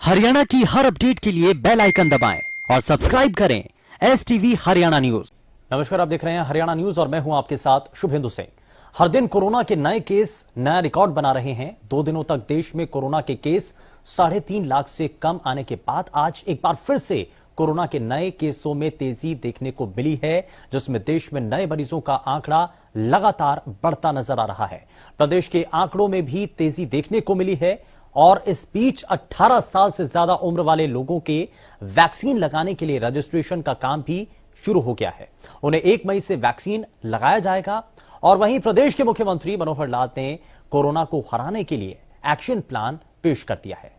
हरियाणा की हर अपडेट के लिए बेल आइकन दबाएं और सब्सक्राइब करें STV हरियाणा न्यूज। नमस्कार, आप देख रहे हैं हरियाणा न्यूज और मैं हूं आपके साथ शुभेंदु सिंह। हर दिन कोरोना के नए केस नया रिकॉर्ड बना रहे हैं। 2 दिनों तक देश में कोरोना के केस 3.5 लाख से कम आने के बाद आज एक बार फिर से कोरोना के नए केसों में तेजी देखने को मिली है, जिसमें देश में नए मरीजों का आंकड़ा लगातार बढ़ता नजर आ रहा है। प्रदेश के आंकड़ों में भी तेजी देखने को मिली है और इस बीच 18 साल से ज्यादा उम्र वाले लोगों के वैक्सीन लगाने के लिए रजिस्ट्रेशन का काम भी शुरू हो गया है। उन्हें 1 मई से वैक्सीन लगाया जाएगा। और वहीं प्रदेश के मुख्यमंत्री मनोहर लाल ने कोरोना को हराने के लिए एक्शन प्लान पेश कर दिया है।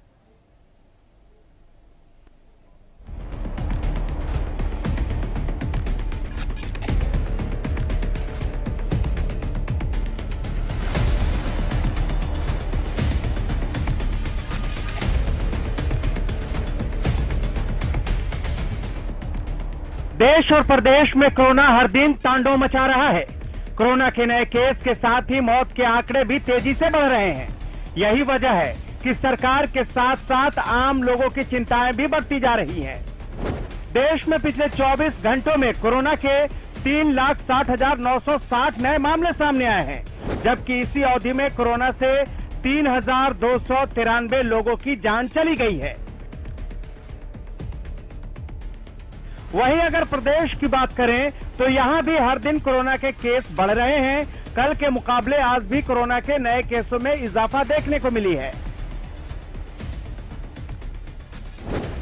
देश और प्रदेश में कोरोना हर दिन तांडव मचा रहा है। कोरोना के नए केस के साथ ही मौत के आंकड़े भी तेजी से बढ़ रहे हैं। यही वजह है कि सरकार के साथ साथ आम लोगों की चिंताएं भी बढ़ती जा रही हैं। देश में पिछले 24 घंटों में कोरोना के 3,60,960 नए मामले सामने आए हैं, जबकि इसी अवधि में कोरोना से 3,293 लोगों की जान चली गई है। वहीं अगर प्रदेश की बात करें तो यहां भी हर दिन कोरोना के केस बढ़ रहे हैं। कल के मुकाबले आज भी कोरोना के नए केसों में इजाफा देखने को मिली है।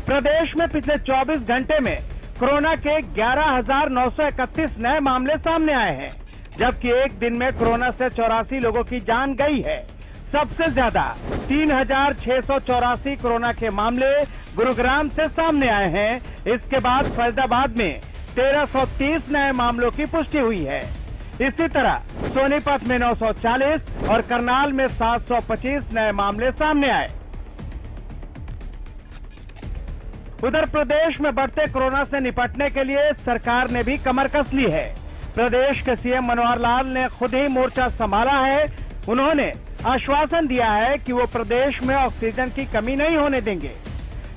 प्रदेश में पिछले 24 घंटे में कोरोना के 11,931 नए मामले सामने आए हैं, जबकि एक दिन में कोरोना से 84 लोगों की जान गई है। सबसे ज्यादा 3,684 कोरोना के मामले गुरुग्राम से सामने आए हैं। इसके बाद फरीदाबाद में 1,330 नए मामलों की पुष्टि हुई है। इसी तरह सोनीपत में 940 और करनाल में 725 नए मामले सामने आए। उधर प्रदेश में बढ़ते कोरोना से निपटने के लिए सरकार ने भी कमर कस ली है। प्रदेश के सीएम मनोहर लाल ने खुद ही मोर्चा संभाला है। उन्होंने आश्वासन दिया है कि वो प्रदेश में ऑक्सीजन की कमी नहीं होने देंगे।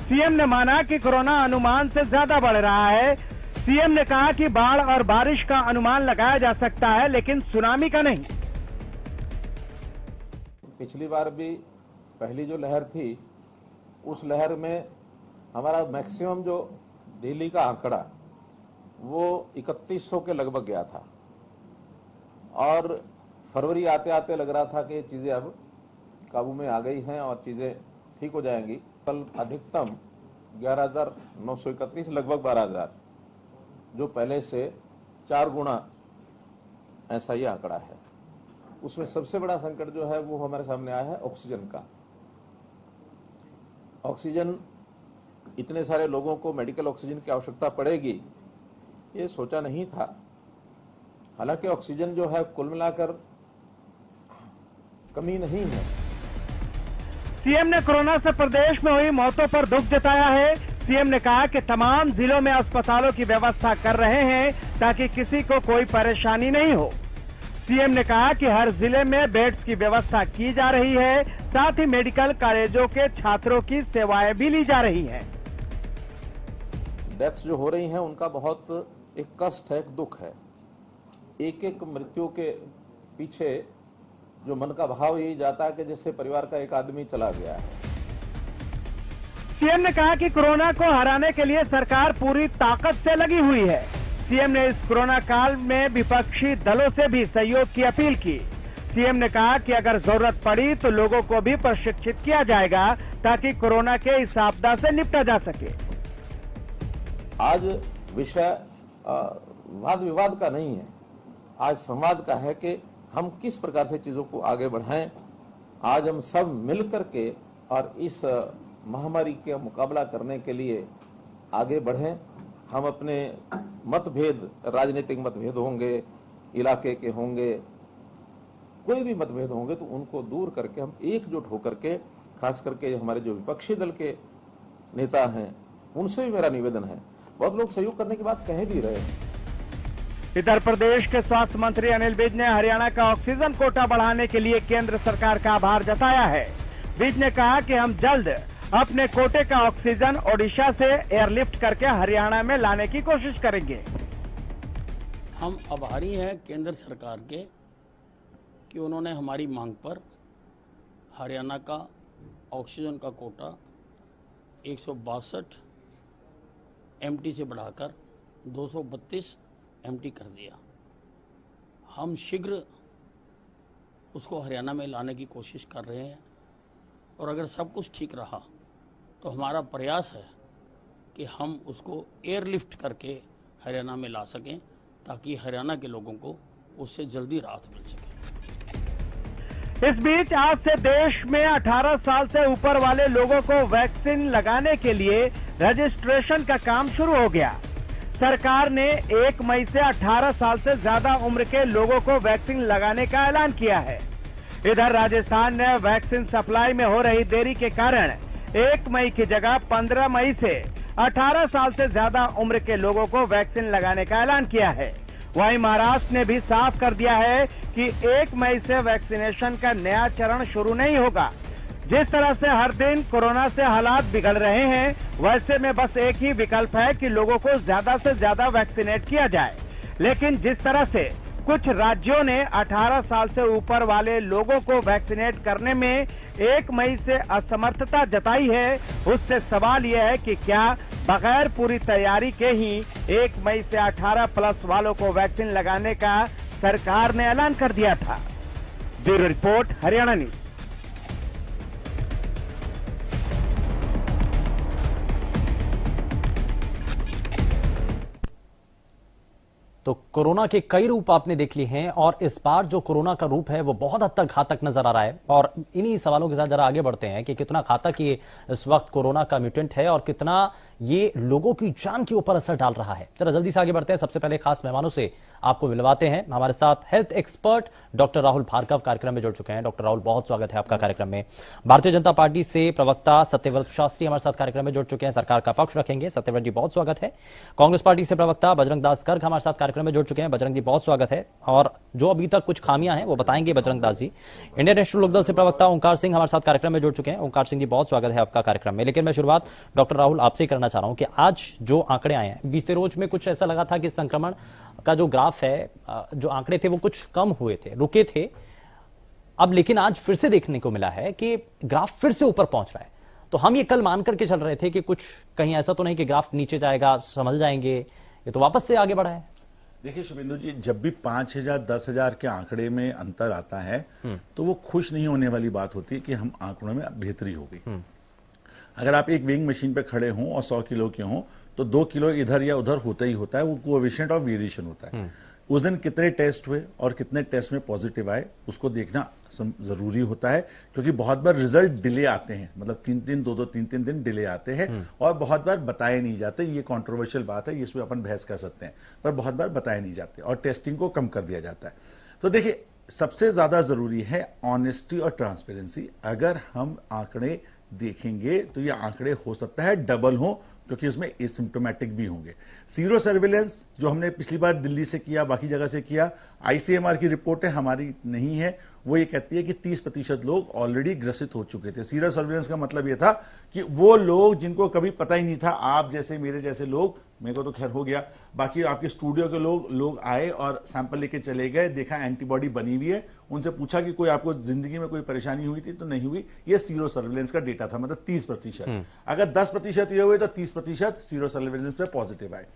सीएम ने माना कि कोरोना अनुमान से ज्यादा बढ़ रहा है। सीएम ने कहा कि बाढ़ और बारिश का अनुमान लगाया जा सकता है, लेकिन सुनामी का नहीं। पिछली बार भी पहली जो लहर थी, उस लहर में हमारा मैक्सिमम जो दिल्ली का आंकड़ा वो 3100 के लगभग गया था और फरवरी आते आते लग रहा था कि ये चीजें अब काबू में आ गई हैं और चीजें ठीक हो जाएंगी। कल अधिकतम 11,931 लगभग 12,000, जो पहले से 4 गुना ऐसा ही आंकड़ा है। उसमें सबसे बड़ा संकट जो है वो हमारे सामने आया है ऑक्सीजन का। ऑक्सीजन, इतने सारे लोगों को मेडिकल ऑक्सीजन की आवश्यकता पड़ेगी, ये सोचा नहीं था। हालांकि ऑक्सीजन जो है कुल मिलाकर कमी नहीं है। सीएम ने कोरोना से प्रदेश में हुई मौतों पर दुख जताया है। सीएम ने कहा कि तमाम जिलों में अस्पतालों की व्यवस्था कर रहे हैं ताकि किसी को कोई परेशानी नहीं हो। सीएम ने कहा कि हर जिले में बेड्स की व्यवस्था की जा रही है, साथ ही मेडिकल कॉलेजों के छात्रों की सेवाएं भी ली जा रही हैं। डेथ्स जो हो रही हैं उनका बहुत एक कष्ट है, एक दुख है। एक एक मृत्यु के पीछे जो मन का भाव यही जाता है कि जिससे परिवार का एक आदमी चला गया है। सीएम ने कहा कि कोरोना को हराने के लिए सरकार पूरी ताकत से लगी हुई है। सीएम ने इस कोरोना काल में विपक्षी दलों से भी सहयोग की अपील की। सीएम ने कहा कि अगर जरूरत पड़ी तो लोगों को भी प्रशिक्षित किया जाएगा ताकि कोरोना के इस आपदा से निपटा जा सके। आज विषय वाद विवाद का नहीं है, आज संवाद का है कि हम किस प्रकार से चीजों को आगे बढ़ाएं। आज हम सब मिल करके और इस महामारी का मुकाबला करने के लिए आगे बढ़ें। हम अपने मतभेद, राजनीतिक मतभेद होंगे, इलाके के होंगे, कोई भी मतभेद होंगे तो उनको दूर करके हम एकजुट होकर के, खास करके हमारे जो विपक्षी दल के नेता हैं उनसे भी मेरा निवेदन है। बहुत लोग सहयोग करने की बात कह भी रहे हैं। इधर प्रदेश के स्वास्थ्य मंत्री अनिल विज ने हरियाणा का ऑक्सीजन कोटा बढ़ाने के लिए केंद्र सरकार का आभार जताया है। विज ने कहा कि हम जल्द अपने कोटे का ऑक्सीजन ओडिशा से एयरलिफ्ट करके हरियाणा में लाने की कोशिश करेंगे। हम आभारी हैं केंद्र सरकार के कि उन्होंने हमारी मांग पर हरियाणा का ऑक्सीजन का कोटा 162 एमटी से बढ़ाकर 232 एमटी कर दिया। हम शीघ्र उसको हरियाणा में लाने की कोशिश कर रहे हैं और अगर सब कुछ ठीक रहा तो हमारा प्रयास है कि हम उसको एयरलिफ्ट करके हरियाणा में ला सकें ताकि हरियाणा के लोगों को उससे जल्दी राहत मिल सके। इस बीच आज से देश में 18 साल से ऊपर वाले लोगों को वैक्सीन लगाने के लिए रजिस्ट्रेशन का काम शुरू हो गया। सरकार ने 1 मई से 18 साल से ज्यादा उम्र के लोगों को वैक्सीन लगाने का ऐलान किया है। इधर राजस्थान ने वैक्सीन सप्लाई में हो रही देरी के कारण 1 मई की जगह 15 मई से 18 साल से ज्यादा उम्र के लोगों को वैक्सीन लगाने का ऐलान किया है। वहीं महाराष्ट्र ने भी साफ कर दिया है कि 1 मई से वैक्सीनेशन का नया चरण शुरू नहीं होगा। जिस तरह से हर दिन कोरोना से हालात बिगड़ रहे हैं, वैसे में बस एक ही विकल्प है कि लोगों को ज्यादा से ज्यादा वैक्सीनेट किया जाए। लेकिन जिस तरह से कुछ राज्यों ने 18 साल से ऊपर वाले लोगों को वैक्सीनेट करने में 1 मई से असमर्थता जताई है, उससे सवाल यह है कि क्या बगैर पूरी तैयारी के ही 1 मई से 18 प्लस वालों को वैक्सीन लगाने का सरकार ने ऐलान कर दिया था। Bureau report, Haryana news. तो कोरोना के कई रूप आपने देख लिए हैं और इस बार जो कोरोना का रूप है वो बहुत हद तक घातक नजर आ रहा है। और इन्हीं सवालों के साथ जरा आगे बढ़ते हैं कि कितना घातक ये इस वक्त कोरोना का म्यूटेंट है और कितना ये लोगों की जान के ऊपर असर डाल रहा है। जरा जल्दी से आगे बढ़ते हैं। सबसे पहले खास मेहमानों से आपको मिलवाते हैं। हमारे साथ health expert doctor Rahul Bhargav कार्यक्रम में जुड़ चुके हैं। डॉक्टर राहुल, बहुत स्वागत है आपका कार्यक्रम में। भारतीय जनता पार्टी से प्रवक्ता सत्यव्रत शास्त्री हमारे साथ कार्यक्रम में जुड़ चुके हैं, सरकार का पक्ष रखेंगे। सत्यव्रत जी, बहुत स्वागत है। कांग्रेस पार्टी से प्रवक्ता बजरंग दास गर्ग हमारे साथ कार्यक्रम में जुड़ चुके हैं। बजरंग जी, बहुत स्वागत है। और जो अभी तक कुछ खामियां हैं वो बताएंगे बजरंग दास जी। इंडियन नेशनल लोकदल से प्रवक्ता ओंकार सिंह हमारे साथ कार्यक्रम में जुड़ चुके हैं। ओंकार सिंह जी, बहुत स्वागत है आपका कार्यक्रम में। लेकिन मैं शुरुआत डॉक्टर राहुल आपसे ही करना चाह रहा हूं कि आज जो आंकड़े आए हैं, बीते रोज में कुछ ऐसा लगा था कि संक्रमण का जो ग्राफ है, जो आंकड़े थे वो कुछ कम हुए थे, रुके थे। अब लेकिन आज फिर से देखने को मिला है कि ग्राफ फिर से ऊपर पहुंच रहा है। तो हम ये कल मान करके चल रहे थे कि कुछ कहीं ऐसा तो नहीं कि ग्राफ नीचे जाएगा, संभल जाएंगे, ये तो वापस से आगे बढ़ा है। देखिए शुभेंदु जी, जब भी 5,000 10,000 के आंकड़े में अंतर आता है तो वो खुश नहीं होने वाली बात होती है कि हम आंकड़ों में बेहतरी हो गई। अगर आप एक वेइंग मशीन पे खड़े हों और 100 किलो के हों तो 2 किलो इधर या उधर होता ही होता है, वो कोएफिशिएंट ऑफ वेरिएशन होता है। उस दिन कितने टेस्ट हुए और कितने टेस्ट में पॉजिटिव आए उसको देखना जरूरी होता है, क्योंकि बहुत बार रिजल्ट डिले आते हैं, मतलब 3-3 2-2 3-3 दिन डिले आते हैं और बहुत बार बताए नहीं जाते। ये कंट्रोवर्शियल बात है, इसमें अपन बहस कर सकते हैं, पर बहुत बार बताए नहीं जाते और टेस्टिंग को कम कर दिया जाता है। तो देखिए, सबसे ज्यादा जरूरी है ऑनेस्टी और ट्रांसपेरेंसी। अगर हम आंकड़े देखेंगे तो ये आंकड़े हो सकता है डबल हो, क्योंकि उसमें एसिम्प्टोमेटिक भी होंगे। सीरो सर्विलेंस जो हमने पिछली बार दिल्ली से किया, बाकी जगह से किया, आईसीएमआर की रिपोर्ट है, हमारी नहीं है, वो ये कहती है कि 30% लोग ऑलरेडी ग्रसित हो चुके थे। सीरो सर्विलेंस का मतलब ये था कि वो लोग जिनको कभी पता ही नहीं था, आप जैसे मेरे जैसे लोग, मेरे को तो खैर हो गया, बाकी आपके स्टूडियो के लोग आए और सैंपल लेके चले गए, देखा एंटीबॉडी बनी हुई है, उनसे पूछा कि कोई आपको जिंदगी में कोई परेशानी हुई थी तो नहीं हुई। ये सीरो सर्विलेंस का डेटा था, मतलब 30%। अगर 10% ये हुए तो 30% सीरो सर्विलेंस पे पॉजिटिव आए।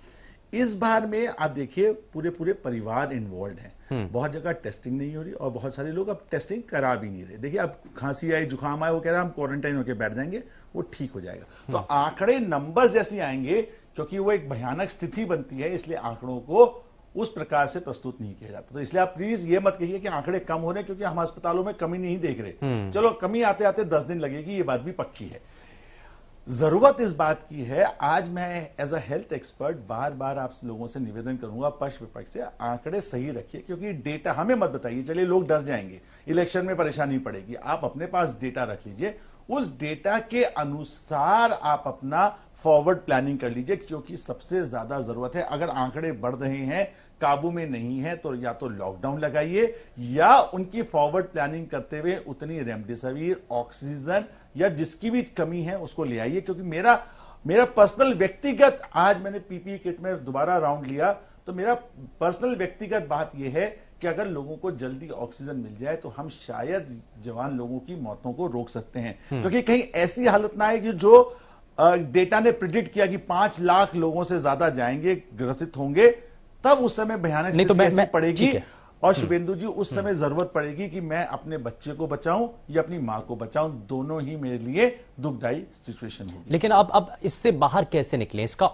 इस बार में आप देखिए पूरे परिवार इन्वॉल्व है, बहुत जगह टेस्टिंग नहीं हो रही और बहुत सारे लोग अब टेस्टिंग करा भी नहीं रहे। देखिए, अब खांसी आई, जुकाम आए, वो कह रहे हैं हम क्वारंटाइन होकर बैठ जाएंगे, वो ठीक हो जाएगा। तो आंकड़े नंबर्स जैसे आएंगे, क्योंकि वो एक भयानक स्थिति बनती है, इसलिए आंकड़ों को उस प्रकार से प्रस्तुत नहीं किया जाता। तो इसलिए आप प्लीज ये मत कहिए कि आंकड़े कम हो रहे, क्योंकि हम अस्पतालों में कमी नहीं देख रहे। चलो, कमी आते आते 10 दिन लगेगी, ये बात भी पक्की है। जरूरत इस बात की है, आज मैं एज अ हेल्थ एक्सपर्ट बार बार आप लोगों से निवेदन करूंगा, पक्ष विपक्ष से, आंकड़े सही रखिए, क्योंकि डेटा हमें मत बताइए। चलिए, लोग डर जाएंगे, इलेक्शन में परेशानी पड़ेगी, आप अपने पास डेटा रख लीजिए, उस डेटा के अनुसार आप अपना फॉरवर्ड प्लानिंग कर लीजिए, क्योंकि सबसे ज्यादा जरूरत है। अगर आंकड़े बढ़ रहे हैं, काबू में नहीं है तो या तो लॉकडाउन लगाइए या उनकी फॉरवर्ड प्लानिंग करते हुए उतनी रेमडेसिविर, ऑक्सीजन या जिसकी भी कमी है उसको ले आइए। क्योंकि मेरा पर्सनल व्यक्तिगत, आज मैंने पीपीई किट में दोबारा राउंड लिया तो मेरा पर्सनल व्यक्तिगत बात यह है कि अगर लोगों को जल्दी ऑक्सीजन मिल जाए तो हम शायद जवान लोगों की मौतों को रोक सकते हैं। क्योंकि कहीं ऐसी हालत ना आए कि जो डेटा ने प्रिडिक्ट किया कि 5 लाख लोगों से ज्यादा जाएंगे, ग्रसित होंगे, तब उस समय भयानक नहीं तो मैं पड़ेगी और शुभेंदु जी उस समय जरूरत पड़ेगी कि मैं अपने बच्चे को बचाऊं या अपनी मां को बचाऊं, दोनों ही मेरे लिए दुखदायी सिचुएशन होगी। लेकिन अब इससे बाहर कैसे निकलें, इसका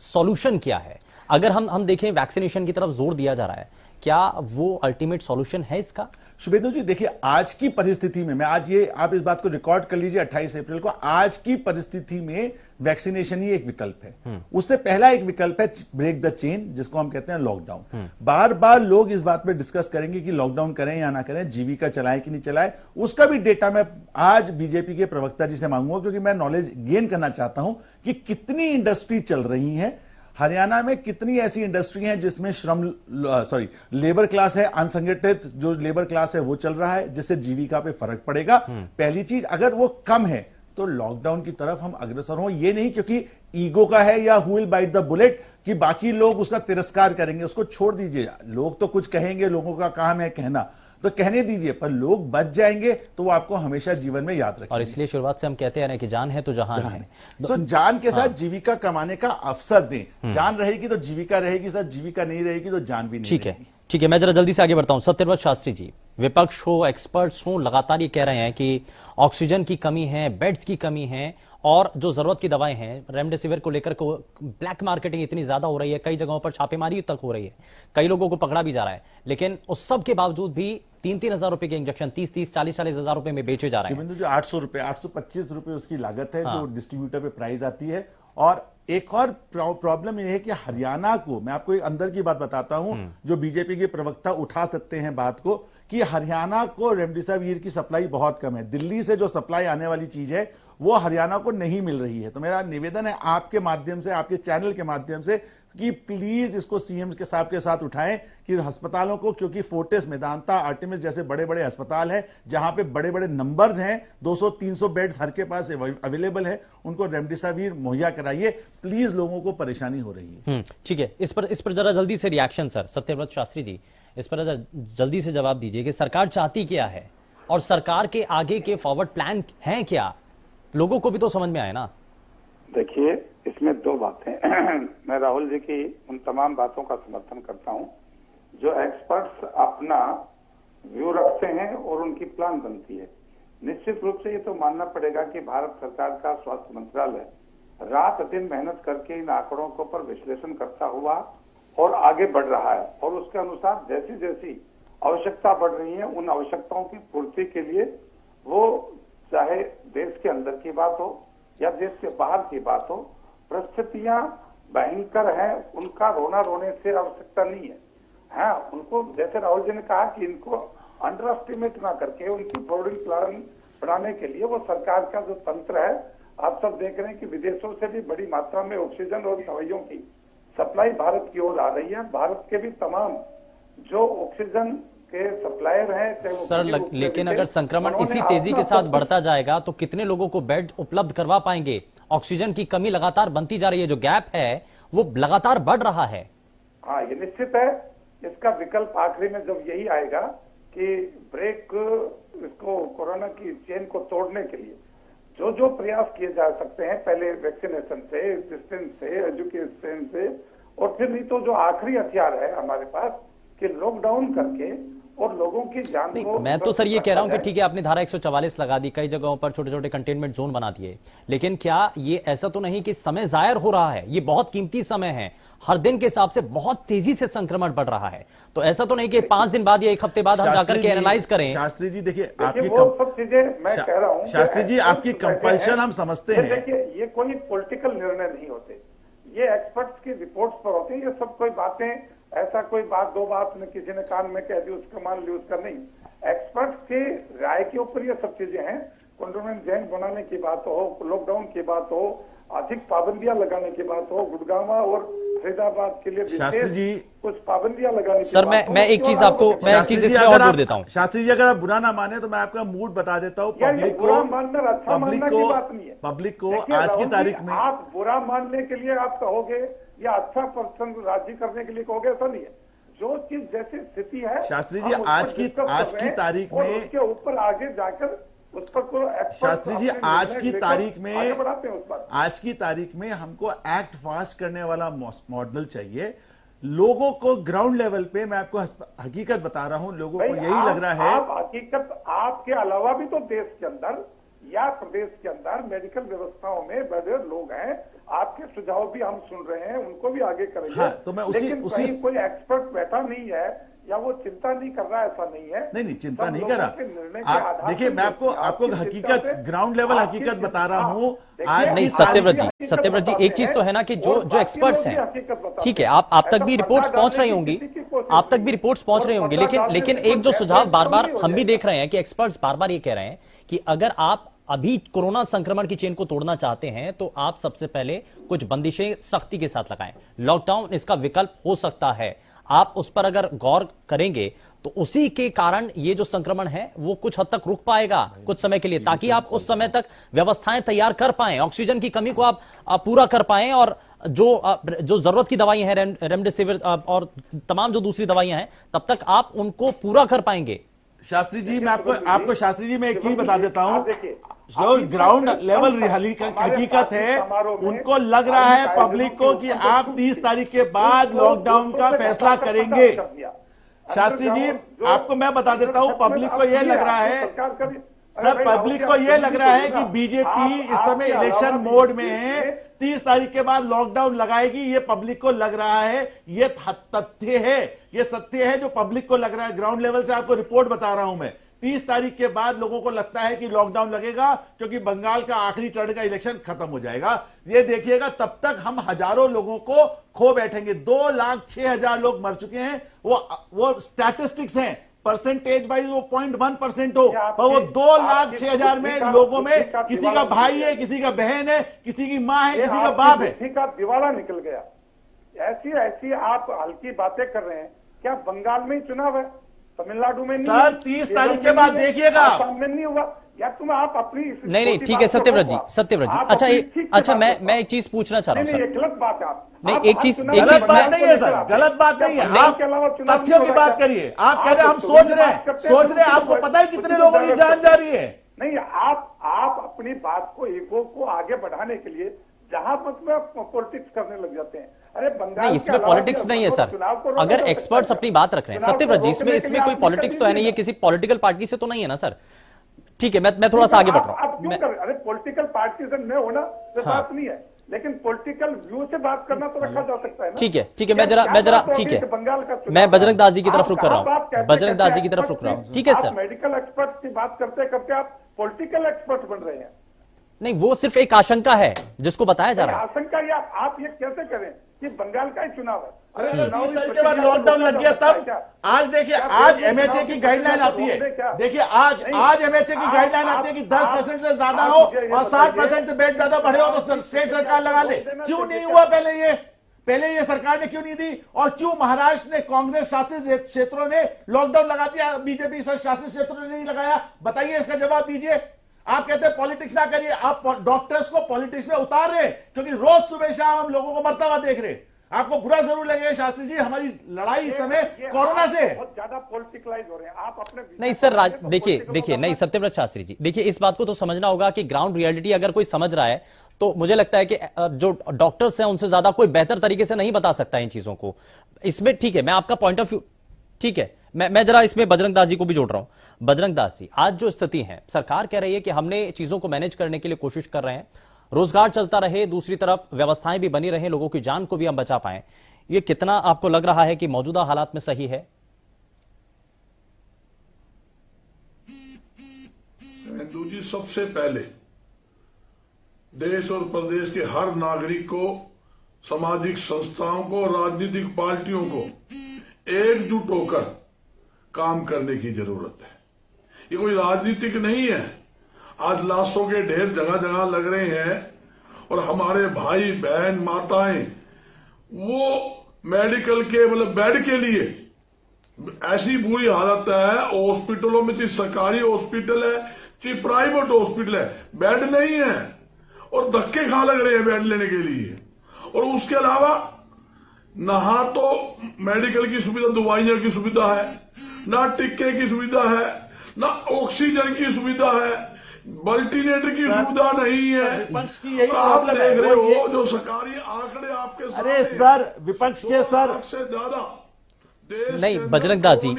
सॉल्यूशन क्या है? अगर हम देखें वैक्सीनेशन की तरफ जोर दिया जा रहा है, क्या वो अल्टीमेट सॉल्यूशन है इसका? शुभेंदु जी देखिए, आज की परिस्थिति में, मैं आज ये, आप इस बात को रिकॉर्ड कर लीजिए 28 अप्रैल को, आज की परिस्थिति में वैक्सीनेशन ही एक विकल्प है। उससे पहला एक विकल्प है ब्रेक द चेन, जिसको हम कहते हैं लॉकडाउन। बार बार लोग इस बात पे डिस्कस करेंगे कि लॉकडाउन करें या ना करें, जीविका चलाएं कि नहीं चलाएं, उसका भी डेटा मैं आज बीजेपी के प्रवक्ता जी से मांगूंगा, क्योंकि मैं नॉलेज गेन करना चाहता हूं कि कितनी इंडस्ट्री चल रही है हरियाणा में, कितनी ऐसी इंडस्ट्री हैं जिसमें लेबर क्लास है, अनसंगठित जो लेबर क्लास है वो चल रहा है, जिससे जीविका पे फर्क पड़ेगा। पहली चीज, अगर वो कम है तो लॉकडाउन की तरफ हम अग्रसर हों। ये नहीं क्योंकि ईगो का है या who will bite the bullet कि बाकी लोग उसका तिरस्कार करेंगे, उसको छोड़ दीजिए। लोग तो कुछ कहेंगे, लोगों का काम है कहना, तो कहने दीजिए, पर लोग बच जाएंगे तो वो आपको हमेशा जीवन में याद रखेंगे। और इसलिए शुरुआत से हम कहते हैं ना कि जान है तो जहान है। तो जान के साथ जीविका कमाने का अवसर दें। जान रहेगी तो जीविका रहेगी, साथ जीविका नहीं रहेगी तो जान भी नहीं रहेगी। ठीक है, मैं जरा जल्दी से आगे बढ़ता हूं। सत्यव्रत शास्त्री जी, विपक्ष हो, एक्सपर्ट्स हो, लगातार ये कह रहे हैं कि ऑक्सीजन की कमी है, बेड्स की कमी है और जो जरूरत की दवाएं हैं, रेमडेसिविर को लेकर को ब्लैक मार्केटिंग इतनी ज्यादा हो रही है, कई जगहों पर छापेमारी तक हो रही है, कई लोगों को पकड़ा भी जा रहा है। लेकिन उस सब के बावजूद भी 3-3 हजार रुपए के इंजेक्शन 30-30, 40-40 हजार रुपए में बेचे जा रहे हैं। जो 800 रुपए, 825 रुपए उसकी लागत है जो डिस्ट्रीब्यूटर पे प्राइस आती है। और एक और प्रॉब्लम यह है कि हरियाणा को, मैं आपको एक अंदर की बात बताता हूं, जो बीजेपी के प्रवक्ता उठा सकते हैं बात को, कि हरियाणा को रेमडेसिविर की सप्लाई बहुत कम है। दिल्ली से जो सप्लाई आने वाली चीज है वो हरियाणा को नहीं मिल रही है। तो मेरा निवेदन है आपके माध्यम से, आपके चैनल के माध्यम से, कि प्लीज इसको सीएम के साहब के साथ उठाएं कि अस्पतालों को, क्योंकि फोर्टिस, मेदांता, आर्टेमिस जैसे बड़े बड़े अस्पताल हैं जहां पे बड़े बड़े नंबर्स हैं, 200-300 बेड्स हर के पास अवेलेबल है, उनको रेमडेसिविर मुहैया कराइए। प्लीज, लोगों को परेशानी हो रही है। ठीक है, इस पर जरा जल्दी से रिएक्शन सर। सत्यव्रत शास्त्री जी, इस पर जल्दी से जवाब दीजिए कि सरकार चाहती क्या है और सरकार के आगे के फॉरवर्ड प्लान हैं क्या, लोगों को भी तो समझ में आए ना। देखिए, इसमें 2 बातें मैं राहुल जी की उन तमाम बातों का समर्थन करता हूं जो एक्सपर्ट्स अपना व्यू रखते हैं और उनकी प्लान बनती है। निश्चित रूप से ये तो मानना पड़ेगा कि भारत सरकार का स्वास्थ्य मंत्रालय रात दिन मेहनत करके इन आंकड़ों के ऊपर विश्लेषण करता हुआ और आगे बढ़ रहा है, और उसके अनुसार जैसी जैसी आवश्यकता बढ़ रही है, उन आवश्यकताओं की पूर्ति के लिए वो चाहे देश के अंदर की बात हो या देश के बाहर की बात हो, परिस्थितियां भयंकर हैं, उनका रोने से आवश्यकता नहीं है। हाँ, उनको, जैसे राहुल जी ने कहा कि इनको अंडर एस्टिमेट ना करके उनकी फॉरवर्डिंग प्लान बढ़ाने के लिए वो सरकार का जो तंत्र है, आप सब देख रहे हैं कि विदेशों से भी बड़ी मात्रा में ऑक्सीजन और दवाइयों की सप्लाई भारत की ओर आ रही है। भारत के भी तमाम जो ऑक्सीजन के सप्लायर हैं सर, लेकिन अगर संक्रमण इसी तेजी के साथ बढ़ता जाएगा तो कितने लोगों को बेड उपलब्ध करवा पाएंगे? ऑक्सीजन की कमी लगातार बनती जा रही है, जो गैप है वो लगातार बढ़ रहा है। हाँ, ये निश्चित है। इसका विकल्प आखिरी में जब यही आएगा कि ब्रेक, इसको कोरोना की चेन को तोड़ने के लिए जो जो प्रयास किए जा सकते हैं, पहले वैक्सीनेशन से, डिस्टेंस से, एजुकेशन से, और फिर नहीं तो जो आखिरी हथियार है हमारे पास कि लॉकडाउन करके और लोगों की जान को। मैं तो सर ये कह रहा हूं कि ठीक है, आपने धारा 144 लगा दी, कई जगहों पर छोटे छोटे कंटेनमेंट जोन बना दिए, लेकिन क्या ये ऐसा तो नहीं कि समय जायर हो रहा है? ये बहुत कीमती समय है, हर दिन के हिसाब से बहुत तेजी से संक्रमण बढ़ रहा है। तो ऐसा तो नहीं कि 5 दिन बाद या 1 हफ्ते बाद हम जाकर के एनालाइज करें। शास्त्री जी देखिए, आपकी वो सब चीजें मैं कह रहा हूँ शास्त्री जी, आपकी कंपल्शन हम समझते हैं। देखिए, ये कोई पॉलिटिकल निर्णय नहीं होते, ये एक्सपर्ट्स की रिपोर्ट्स पर होते हैं। ये सब कोई बातें, ऐसा कोई बात 2 बात में किसी ने कान में कह दी उसका मान ली, उसका नहीं। एक्सपर्ट्स की राय के ऊपर ये सब चीजें हैं। कंटेनमेंट जोन बनाने की बात हो, लॉकडाउन की बात हो, अधिक पाबंदियां लगाने की बात हो, गुड़गांव और फरीदाबाद के लिए शास्त्री विशेष जी, कुछ पाबंदियां लगानी सर मैं एक चीज आपको इसमें और जोड़ देता हूं। शास्त्री जी, अगर आप बुरा ना माने तो मैं आपका मूड बता देता हूं। पब्लिक को अच्छा मानने की बात नहीं है। पब्लिक को आज की तारीख में आप बुरा मानने के लिए आप कहोगे या अच्छा पर्सन राजी करने के लिए कहोगे, ऐसा नहीं है। जो चीज जैसी स्थिति है शास्त्री जी, आज की तारीख में उसके ऊपर आगे जाकर उस पर कोई शास्त्री जी, आज की तारीख में हमको एक्ट फास्ट करने वाला मॉडल चाहिए। लोगों को ग्राउंड लेवल पे, मैं आपको हकीकत बता रहा हूं, लोगों को यही लग रहा है। हकीकत आपके अलावा भी तो देश के अंदर या प्रदेश के अंदर मेडिकल व्यवस्थाओं में बड़े लोग हैं, आपके सुझाव भी हम सुन रहे हैं, उनको भी आगे करेंगे। हाँ, तो मैं उसी कोई एक्सपर्ट बैठा नहीं है या वो चिंता नहीं कर रहा, ऐसा नहीं है। नहीं, चिंता नहीं कर रहा। आप देखिए, मैं आपको हकीकत, ग्राउंड लेवल हकीकत बता रहा हूं। आज नहीं, सत्यव्रत जी एक चीज तो है ना कि जो एक्सपर्ट्स हैं, ठीक है, आप तक भी रिपोर्ट्स पहुंच रही होंगी, आप तक भी रिपोर्ट्स पहुंच रही होंगी, लेकिन एक जो सुझाव बार बार हम भी देख रहे हैं कि एक्सपर्ट्स बार बार ये कह रहे हैं कि अगर आप अभी कोरोना संक्रमण की चेन को तोड़ना चाहते हैं तो आप सबसे पहले कुछ बंदिशें सख्ती के साथ लगाएं। लॉकडाउन इसका विकल्प हो सकता है, आप उस पर अगर गौर करेंगे तो उसी के कारण ये जो संक्रमण है वो कुछ हद तक रुक पाएगा कुछ समय के लिए, ताकि आप उस समय तक व्यवस्थाएं तैयार कर पाएं, ऑक्सीजन की कमी को आप पूरा कर पाएं, और जो जरूरत की दवाइयां हैं, रेमडेसिविर और तमाम जो दूसरी दवाइयां हैं, तब तक आप उनको पूरा कर पाएंगे। शास्त्री जी, मैं आपको शास्त्री जी मैं एक चीज बता देता हूं। जो ग्राउंड लेवल हकीकत है, उनको लग रहा है पब्लिक को कि आप 30 तारीख के बाद लॉकडाउन का फैसला करेंगे। शास्त्री जी, आपको मैं बता देता हूं, पब्लिक को यह लग रहा है, सर पब्लिक को यह लग रहा है कि बीजेपी इस समय इलेक्शन मोड में है, 30 तारीख के बाद लॉकडाउन लगाएगी, ये पब्लिक को लग रहा है। ये तथ्य है, ये सत्य है जो पब्लिक को लग रहा है। ग्राउंड लेवल से आपको रिपोर्ट बता रहा हूं मैं। 30 तारीख के बाद लोगों को लगता है कि लॉकडाउन लगेगा, क्योंकि बंगाल का आखिरी चरण का इलेक्शन खत्म हो जाएगा। ये देखिएगा, तब तक हम हजारों लोगों को खो बैठेंगे। 2,06,000 लोग मर चुके हैं। वो स्टैटिस्टिक्स हैं, परसेंटेज वाइज वो 0.1% हो, पर वो 2,06,000 में लोगों में किसी का भाई है, किसी का बहन है, किसी की मां है, किसी का बाप है। किसी का दिवाला निकल गया। ऐसी आप हल्की बातें कर रहे हैं। क्या बंगाल में ही चुनाव है, तमिलनाडु में नहीं? सर 30 तारीख के बाद देखिएगा, सामने नहीं हुआ या तुम आप अपनी नहीं ठीक है सत्यव्रत जी। अच्छा मैं एक चीज पूछना चाह रहा हूँ सर। गलत बात है। नहीं, एक चीज गलत बात नहीं है सर, गलत बात नहीं है। आप तथ्यों की बात करिए। आप कह रहे हैं हम सोच रहे हैं, आपको पता है कितने लोगों की जान जा रही है? नहीं, आप अपनी बात को, ईगो को आगे बढ़ाने के लिए जहां मतलब पॉलिटिक्स करने लग जाते हैं। अरे बंगाल नहीं, इसमें पॉलिटिक्स नहीं है सर। अगर एक्सपर्ट्स अपनी बात रख रहे हैं, सत्यव्रत जी, इसमें कोई पॉलिटिक्स तो है नहीं, ये किसी पॉलिटिकल पार्टी से तो नहीं है ना सर? ठीक है, मैं थोड़ा सा आगे बढ़ रहा हूं। अरे पॉलिटिकल पार्टी से न होना बात नहीं है, लेकिन पॉलिटिकल व्यू से बात करना तो रखा जा सकता है ना। ठीक है, मैं जरा ठीक है, बंगाल का मैं बजरंग दास जी की तरफ रुक कर रहा हूँ, बजरंग दास जी की तरफ रुक रहा हूँ। ठीक है सर। मेडिकल एक्सपर्ट की बात करते करते आप पॉलिटिकल एक्सपर्ट बन रहे हैं। नहीं, वो सिर्फ एक आशंका है जिसको बताया जा रहा है। आशंका या आप ये कैसे करें कि बंगाल का ही चुनाव है? अरे 30 तारीख के बाद लॉकडाउन लग गया तब। आज देखिए, आज एमएचए की गाइडलाइन आती है। देखिए आज एमएचए की गाइडलाइन आती है कि 10% से ज्यादा हो और 60% से बेड ज्यादा बढ़े हो तो स्टेट सरकार लगा दे। क्यों नहीं हुआ पहले ये सरकार ने क्यों नहीं दी? और क्यों महाराष्ट्र ने, कांग्रेस शासित क्षेत्रों ने लॉकडाउन लगा दिया, बीजेपी शासित क्षेत्रों ने नहीं लगाया? बताइए, इसका जवाब दीजिए। आप कहते हैं पॉलिटिक्स ना करिए, आप डॉक्टर्स को पॉलिटिक्स में उतार रहे हैं, क्योंकि रोज सुबह शाम हम लोगों को मरता हुआ देख रहे हैं। आपको बुरा जरूर लगेगा शास्त्री जी, हमारी लड़ाई इस समय कोरोना से बहुत ज्यादा पॉलिटिकलाइज हो रहे हैं। आप अपने नहीं सर, देखिए नहीं सत्यव्रत शास्त्री जी, देखिए इस बात को तो समझना होगा कि ग्राउंड रियलिटी अगर कोई समझ रहा है तो मुझे लगता है कि जो डॉक्टर्स हैं उनसे ज्यादा कोई बेहतर तरीके से नहीं बता सकता इन चीजों को। इसमें ठीक है, मैं आपका पॉइंट ऑफ व्यू, ठीक है, मैं जरा इसमें बजरंग दास जी को भी जोड़ रहा हूं। बजरंग दास जी, आज जो स्थिति है, सरकार कह रही है कि हमने चीजों को मैनेज करने के लिए कोशिश कर रहे हैं, रोजगार चलता रहे, दूसरी तरफ व्यवस्थाएं भी बनी रहे, लोगों की जान को भी हम बचा पाएं। ये कितना आपको लग रहा है कि मौजूदा हालात में सही है? हिंदू जी, सबसे पहले देश और प्रदेश के हर नागरिक को, सामाजिक संस्थाओं को, राजनीतिक पार्टियों को एकजुट होकर काम करने की जरूरत है। ये कोई राजनीतिक नहीं है। आज लाशों के ढेर जगह जगह लग रहे हैं और हमारे भाई बहन माताएं वो मेडिकल के मतलब बेड के लिए ऐसी बुरी हालत है हॉस्पिटलों में, चाहे सरकारी हॉस्पिटल है चाहे प्राइवेट हॉस्पिटल है, बेड नहीं है और धक्के खा लग रहे हैं बेड लेने के लिए। और उसके अलावा ना तो मेडिकल की सुविधा, दवाइयों की सुविधा है, ना टिक्के की सुविधा है, ना ऑक्सीजन की सुविधा है, वेंटिलेटर की सुविधा नहीं है। विपक्ष की यही आप प्रॉब्लम देख रहे है। हो जो सरकारी आंकड़े आपके सामने, अरे सर, विपक्ष के सर से ज्यादा नहीं बजरंग दास जी,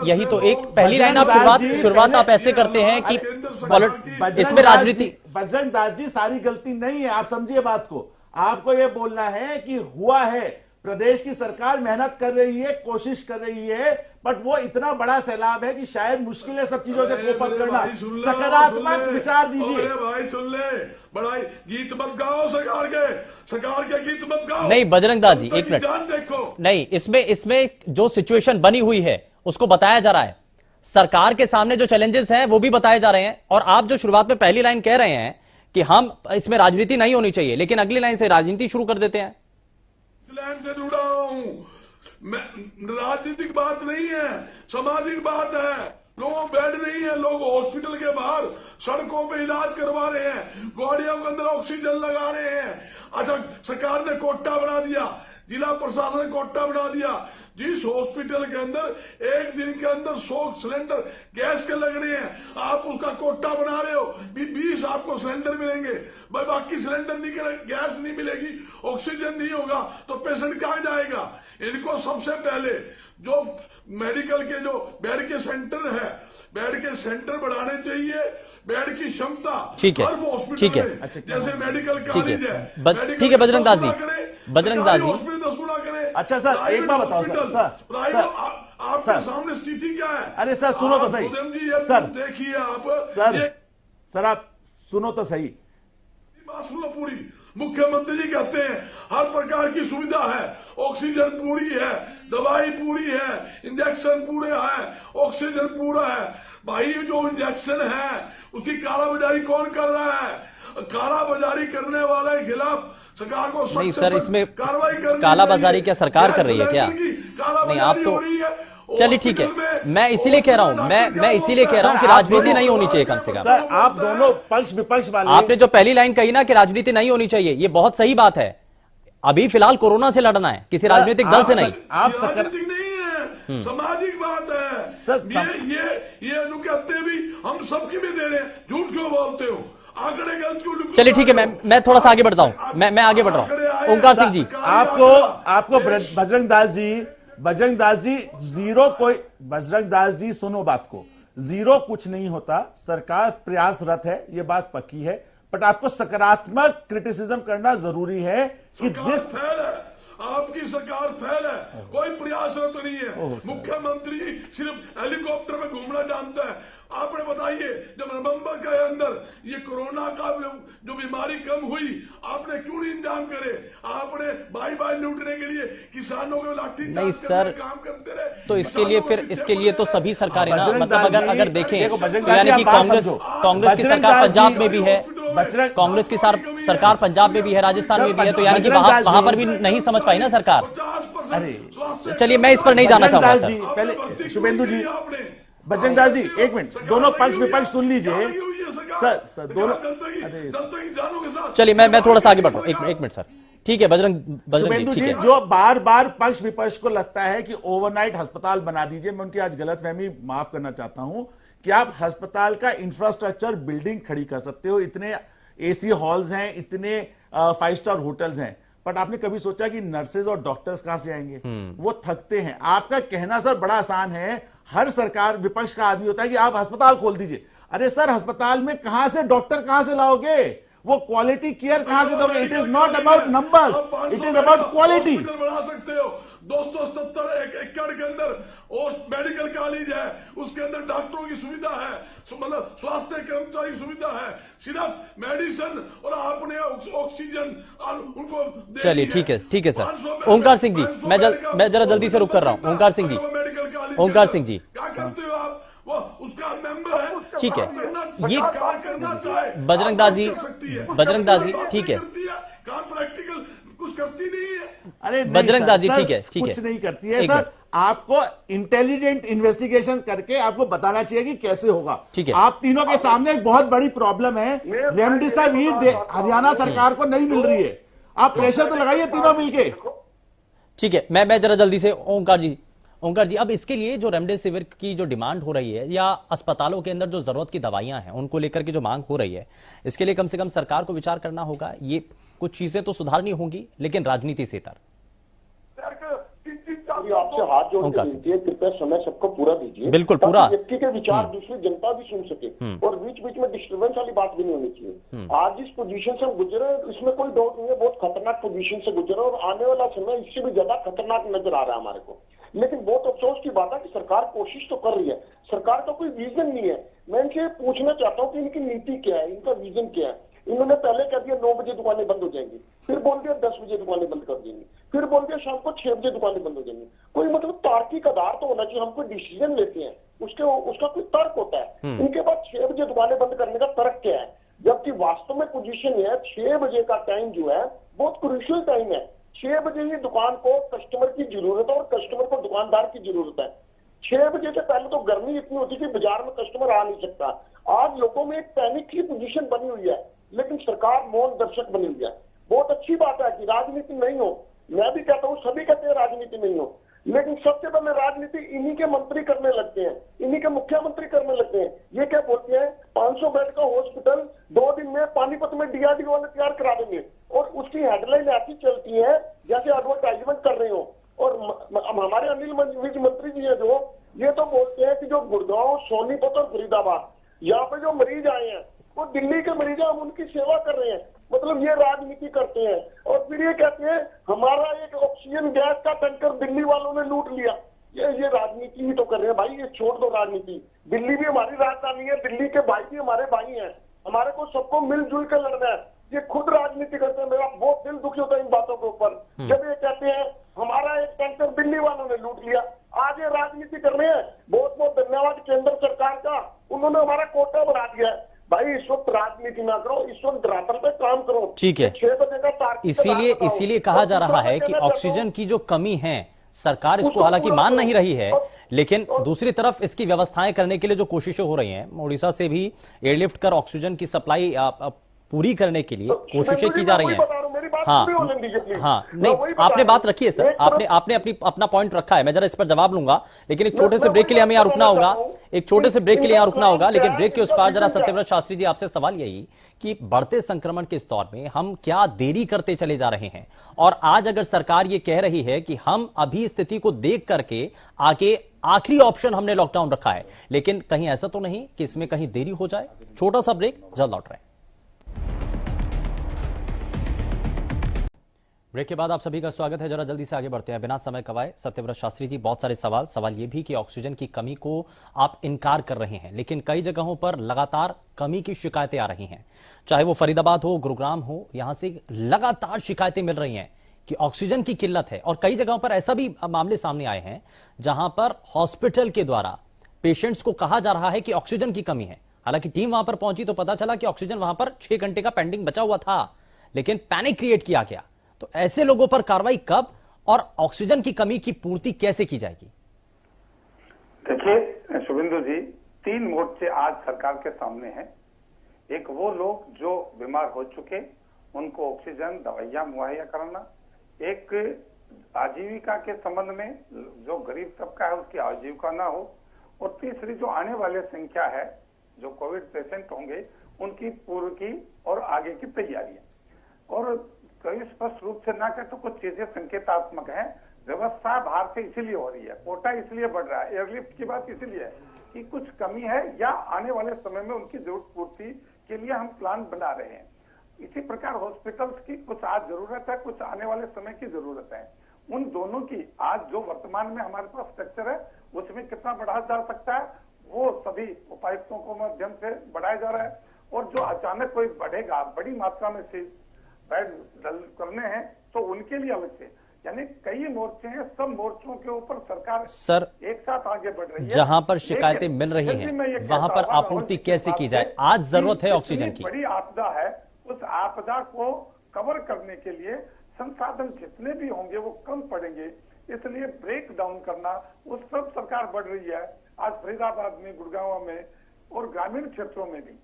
यही तो एक पहली लाइन आप शुरुआत आप ऐसे करते हैं कि इसमें राजनीति। बजरंग दास जी, सारी गलती नहीं है, आप समझिए बात को। आपको यह बोलना है कि हुआ है, प्रदेश की सरकार मेहनत कर रही है, कोशिश कर रही है, बट वो इतना बड़ा सैलाब है कि शायद मुश्किल है सब चीजों से कोप अप करना। सकारात्मक विचार दीजिए। भाई सुन ले, बड़ा गीत मत गाओ सरकार के गीत मत गाओ। नहीं बजरंग दास जी, एक मिनट, देखो नहीं, इसमें जो सिचुएशन बनी हुई है उसको बताया जा रहा है, सरकार के सामने जो चैलेंजेस हैं वो भी बताए जा रहे हैं। और आप जो शुरुआत में पहली लाइन कह रहे हैं कि हम इसमें राजनीति नहीं होनी चाहिए, लेकिन अगली लाइन से राजनीति शुरू कर देते हैं। लाइन से जुड़ा हूं मैं, राजनीतिक बात नहीं है, सामाजिक बात है। लोगों बेड नहीं है, लोग हॉस्पिटल के बाहर सड़कों पे इलाज करवा रहे हैं, गाड़ियों के अंदर ऑक्सीजन लगा रहे हैं। अच्छा, सरकार ने कोटा बना दिया, जिला प्रशासन ने कोटा बना दिया, जिस हॉस्पिटल के अंदर एक दिन के अंदर 100 सिलेंडर गैस के लग रहे हैं, आप उसका कोटा बना रहे हो, 20 आपको सिलेंडर मिलेंगे, भाई बाकी सिलेंडर नहीं, गैस नहीं मिलेगी, ऑक्सीजन नहीं होगा तो पेशेंट कहां जाएगा। इनको सबसे पहले जो मेडिकल के जो बेड के सेंटर है, बेड के सेंटर बढ़ाने चाहिए, बेड की क्षमता ठीक है, ठीक है, जैसे मेडिकल कॉलेज है, ठीक है बजरंग दास जी, बजरंग दास जी। अच्छा सर, एक बात बताओ सर, आपके सामने स्थिति क्या है? अरे सर सुनो तो सही सर, देखिए आप सर आप सुनो तो सही, बात सुनो पूरी। मुख्यमंत्री जी कहते हैं हर प्रकार की सुविधा है, ऑक्सीजन पूरी है, दवाई पूरी है, इंजेक्शन पूरे है, ऑक्सीजन पूरा है। भाई जो इंजेक्शन है उसकी कालाबाजारी कौन कर रहा है? कालाबाजारी करने वाले के खिलाफ सरकार को नहीं सर, इसमें कार्रवाई करनी कालाबाजारी क्या सरकार कर रही है क्या? नहीं आप तो चलिए ठीक है, मैं इसीलिए कह रहा हूं, मैं इसीलिए कह रहा हूं कि राजनीति नहीं होनी चाहिए कम से कम। सर आप दोनों पक्ष विपक्ष वाले, आपने जो पहली लाइन कही ना कि राजनीति नहीं होनी चाहिए, ये बहुत सही बात है। अभी फिलहाल कोरोना से लड़ना है, किसी राजनीतिक दल से नहीं। आप राजनीतिक नहीं है, सामाजिक बात है सर। ये कहते भी हम सबकी भी दे रहे हैं, झूठ क्यों बोलते हो? आंकड़े गलत क्यों? चलिए ठीक है, मैं थोड़ा सा आगे बढ़ता हूं, मैं आगे बढ़ रहा हूं। ओंकार सिंह जी, आपको बजरंग दास जी जीरो कोई, बजरंग दास जी सुनो बात को, जीरो कुछ नहीं होता, सरकार प्रयासरत है, ये बात पक्की है, बट आपको सकारात्मक क्रिटिसिज्म करना जरूरी है कि जिस आपकी सरकार फेल है, कोई प्रयासरत नहीं है। मुख्यमंत्री सिर्फ हेलीकॉप्टर में घूमना जानता है। आपने बताइए जब नवंबर के अंदर ये कोरोना का जो बीमारी कम हुई, आपने क्यों नहीं इंतजाम करे? आपने बाई लूटने के लिए किसानों को लाठी नहीं सर, काम करते रहे। तो इसके लिए तो सभी सरकारें ना, मतलब अगर देखें तो यानी कि कांग्रेस की सरकार पंजाब में भी है, कांग्रेस की सरकार पंजाब में भी है, राजस्थान में भी है, तो यानी कि वहां पर भी नहीं समझ पाई ना सरकार। अरे चलिए मैं इस पर नहीं जाना चाहूंगा सर। पहले शुभेंदु जी, बजरंग दास जी एक मिनट, दोनों पक्ष विपक्ष सुन लीजिए सर दोनों। चलिए मैं थोड़ा सा आगे बढ़ रहा हूं, एक मिनट सर। ठीक है बजरंग जी, ठीक है। जो बार बार पक्ष विपक्ष को लगता है कि ओवरनाइट अस्पताल बना दीजिए, मैं उनकी आज गलतफहमी माफ करना चाहता हूं कि आप अस्पताल का इंफ्रास्ट्रक्चर बिल्डिंग खड़ी कर सकते हो, इतने एसी हॉल्स हैं, इतने 5 स्टार होटल्स हैं, बट आपने कभी सोचा कि नर्सेज और डॉक्टर्स कहां से आएंगे? वो थकते हैं। आपका कहना सर बड़ा आसान है, हर सरकार विपक्ष का आदमी होता है कि आप अस्पताल खोल दीजिए। अरे सर अस्पताल में कहां से डॉक्टर कहां से लाओगे? वो क्वालिटी केयर कहां से दोगे? It is not about numbers, it is about quality. बढ़ा सकते हो 270 एकड़ के अंदर मेडिकल कॉलेज है, उसके अंदर डॉक्टरों की सुविधा है, मतलब स्वास्थ्य कर्मचारी की सुविधा है, सिर्फ मेडिसिन और आपने ऑक्सीजन उनको। चलिए ठीक है सर। ओंकार सिंह जी, मैं जरा जल्दी से रुक कर रहा हूं। ओंकार सिंह जी, क्या करते हो आप? वो उसका मेंबर है, ठीक है। ये बजरंग दास जी, ठीक है, काम प्रैक्टिकल कुछ करती नहीं है। अरे नहीं बजरंग सर, दास जी, सर, ठीक है, ठीक कुछ है। नहीं करती है एक सर। मिनट। आपको इंटेलिजेंट इन्वेस्टिगेशन करके आपको बताना चाहिए कि कैसे होगा। ठीक है। आप तीनों के सामने एक बहुत बड़ी प्रॉब्लम है, रेमडेसिविर हरियाणा सरकार को नहीं मिल रही है। आप प्रेशर तो लगाइए तीनों मिलके। ठीक है, मैं जरा जल्दी से ओंकार जी, अब इसके लिए जो रेमडेसिविर की जो डिमांड हो रही है या अस्पतालों के अंदर जो जरूरत की दवाइयां हैं उनको लेकर के जो मांग हो रही है, इसके लिए कम से कम सरकार को विचार करना होगा। ये कुछ चीजें तो सुधारनी होंगी, लेकिन राजनीति से तर। आपसे हाथ जोड़ के विनती है, कृपया समय सबको पूरा दीजिए। बिल्कुल पूरा। व्यक्ति के विचार दूसरी जनता भी सुन सके और बीच बीच में डिस्टर्बेंस वाली बात भी नहीं होनी चाहिए। आज जिस पोजीशन से हम गुजरे इसमें कोई डाउट नहीं है, बहुत खतरनाक पोजीशन से गुजरे और आने वाला समय इससे भी ज्यादा खतरनाक नजर आ रहा है हमारे को। लेकिन बहुत अफसोस की बात है कि सरकार कोशिश तो कर रही है, सरकार का कोई विजन नहीं है। मैं इनसे पूछना चाहता हूँ कि इनकी नीति क्या है, इनका विजन क्या है। इन्होंने पहले कह दिया 9 बजे दुकानें बंद हो जाएंगी, फिर बोल दिया 10 बजे दुकानें बंद कर देंगी, फिर बोल दिया शाम को 6 बजे दुकानें बंद हो जाएंगी। कोई मतलब तार्किक आधार तो होना चाहिए। हम कोई डिसीजन लेते हैं उसका कोई तर्क होता है। इनके पास 6 बजे दुकानें बंद करने का तर्क क्या है, जबकि वास्तव में पोजीशन है 6 बजे का टाइम जो है बहुत क्रूशियल टाइम है। 6 बजे ही दुकान को कस्टमर की जरूरत है और कस्टमर को दुकानदार की जरूरत है। 6 बजे से पहले तो गर्मी इतनी होती थी, बाजार में कस्टमर आ नहीं सकता। आज लोगों में एक पैनिक की पोजीशन बनी हुई है, लेकिन सरकार मौन दर्शक बनी हुई है। बहुत अच्छी बात है कि राजनीति नहीं हो, मैं भी कहता हूँ, सभी कहते हैं राजनीति नहीं हो, लेकिन सबसे पहले राजनीति इन्हीं के मंत्री करने लगते हैं, इन्हीं के मुख्यमंत्री करने लगते हैं। ये क्या बोलते हैं 500 बेड का हॉस्पिटल 2 दिन में पानीपत में DRDO वाले तैयार करा देंगे और उसकी हेडलाइन ऐसी चलती है जैसे एडवर्टाइजमेंट कर रहे हो। और हमारे अनिल विज मंत्री जी है जो, ये तो बोलते हैं कि जो गुड़गांव, सोनीपत और फरीदाबाद यहाँ पे जो मरीज आए हैं वो दिल्ली के मरीज हैं, हम उनकी सेवा कर रहे हैं। मतलब ये राजनीति करते हैं और फिर ये कहते हैं हमारा एक ऑक्सीजन गैस का टैंकर दिल्ली वालों ने लूट लिया। ये राजनीति ही तो कर रहे हैं भाई, ये छोड़ दो राजनीति। दिल्ली भी हमारी राजधानी है, दिल्ली के भाई भी हमारे भाई हैं, हमारे को सबको मिलजुल कर लड़ना है। ये खुद राजनीति करते हैं। मेरा बहुत दिल दुखी होता है इन बातों के ऊपर, जब ये कहते हैं हमारा एक टैंकर दिल्ली वालों ने लूट लिया। आज ये राजनीति कर रहे हैं। बहुत बहुत धन्यवाद केंद्र सरकार का, उन्होंने हमारा कोटा बढ़ा दिया है। भाई इस वक्त राजनीति ना करो, इस वक्त धरातल पे काम करो। ठीक है, 6 बजे का तारीख इसीलिए कहा जा रहा है कि ऑक्सीजन की जो कमी है सरकार इसको हालांकि मान नहीं रही है, लेकिन दूसरी तरफ इसकी व्यवस्थाएं करने के लिए जो कोशिशें हो रही हैं, उड़ीसा से भी एयरलिफ्ट कर ऑक्सीजन की सप्लाई पूरी करने के लिए कोशिशें की जा रही हैं। हाँ नहीं, आपने बात रखी है सर, आपने अपना पॉइंट रखा है, मैं जरा इस पर जवाब लूंगा, लेकिन एक छोटे से ब्रेक के लिए हमें यहाँ रुकना होगा, लेकिन ब्रेक के उस पार जरा सत्यव्रत शास्त्री जी आपसे सवाल यही कि बढ़ते संक्रमण के इस दौर में हम क्या देरी करते चले जा रहे हैं, और आज अगर सरकार ये कह रही है कि हम अभी स्थिति को देख करके आगे आखिरी ऑप्शन हमने लॉकडाउन रखा है, लेकिन कहीं ऐसा तो नहीं कि इसमें कहीं देरी हो जाए। छोटा सा ब्रेक, जल्द लौट रहे हैं। ब्रेक के बाद आप सभी का स्वागत है। जरा जल्दी से आगे बढ़ते हैं बिना समय गवाए। सत्यव्रत शास्त्री जी, बहुत सारे सवाल ये भी कि ऑक्सीजन की कमी को आप इनकार कर रहे हैं, लेकिन कई जगहों पर लगातार कमी की शिकायतें आ रही हैं, चाहे वो फरीदाबाद हो, गुरुग्राम हो, यहां से लगातार शिकायतें मिल रही हैं कि ऑक्सीजन की किल्लत है। और कई जगहों पर ऐसा भी मामले सामने आए हैं जहां पर हॉस्पिटल के द्वारा पेशेंट्स को कहा जा रहा है कि ऑक्सीजन की कमी है। हालांकि टीम वहां पर पहुंची तो पता चला कि ऑक्सीजन वहां पर 6 घंटे का पेंडिंग बचा हुआ था, लेकिन पैनिक क्रिएट किया गया। तो ऐसे लोगों पर कार्रवाई कब और ऑक्सीजन की कमी की पूर्ति कैसे की जाएगी? देखिए शुभेंदु जी, 3 मोर्चे आज सरकार के सामने हैं। एक वो लोग जो बीमार हो चुके, उनको ऑक्सीजन दवाइयां मुहैया कराना। एक आजीविका के संबंध में जो गरीब तबका है उसकी आजीविका ना हो। और तीसरी जो आने वाले संख्या है, जो कोविड पेशेंट होंगे, उनकी पूर्व की और आगे की तैयारियां। और कई स्पष्ट रूप से ना कहे तो कुछ चीजें संकेतात्मक हैं। व्यवस्था बाहर से इसीलिए हो रही है, कोटा इसलिए बढ़ रहा है, एयरलिफ्ट की बात इसीलिए है कि कुछ कमी है या आने वाले समय में उनकी जरूरत पूर्ति के लिए हम प्लान बना रहे हैं। इसी प्रकार हॉस्पिटल्स की कुछ आज जरूरत है, कुछ आने वाले समय की जरूरत है। उन दोनों की आज जो वर्तमान में हमारे पास स्ट्रक्चर है उसमें कितना बढ़ाया जा सकता है, वो सभी उपायुक्तों को माध्यम से बढ़ाया जा रहा है। और जो अचानक कोई बढ़ेगा, बड़ी मात्रा में से बेड करने हैं, तो उनके लिए अलग से, यानी कई मोर्चे हैं, सब मोर्चों के ऊपर सरकार सर एक साथ आगे बढ़ रही है। जहां पर शिकायतें मिल रही हैं वहां पर आपूर्ति कैसे की जाए? आज जरूरत है ऑक्सीजन की, बड़ी आपदा है, उस आपदा को कवर करने के लिए संसाधन जितने भी होंगे वो कम पड़ेंगे, इसलिए ब्रेक डाउन करना उस सब सरकार बढ़ रही है। आज फरीदाबाद में, गुड़गांव में और ग्रामीण क्षेत्रों में भी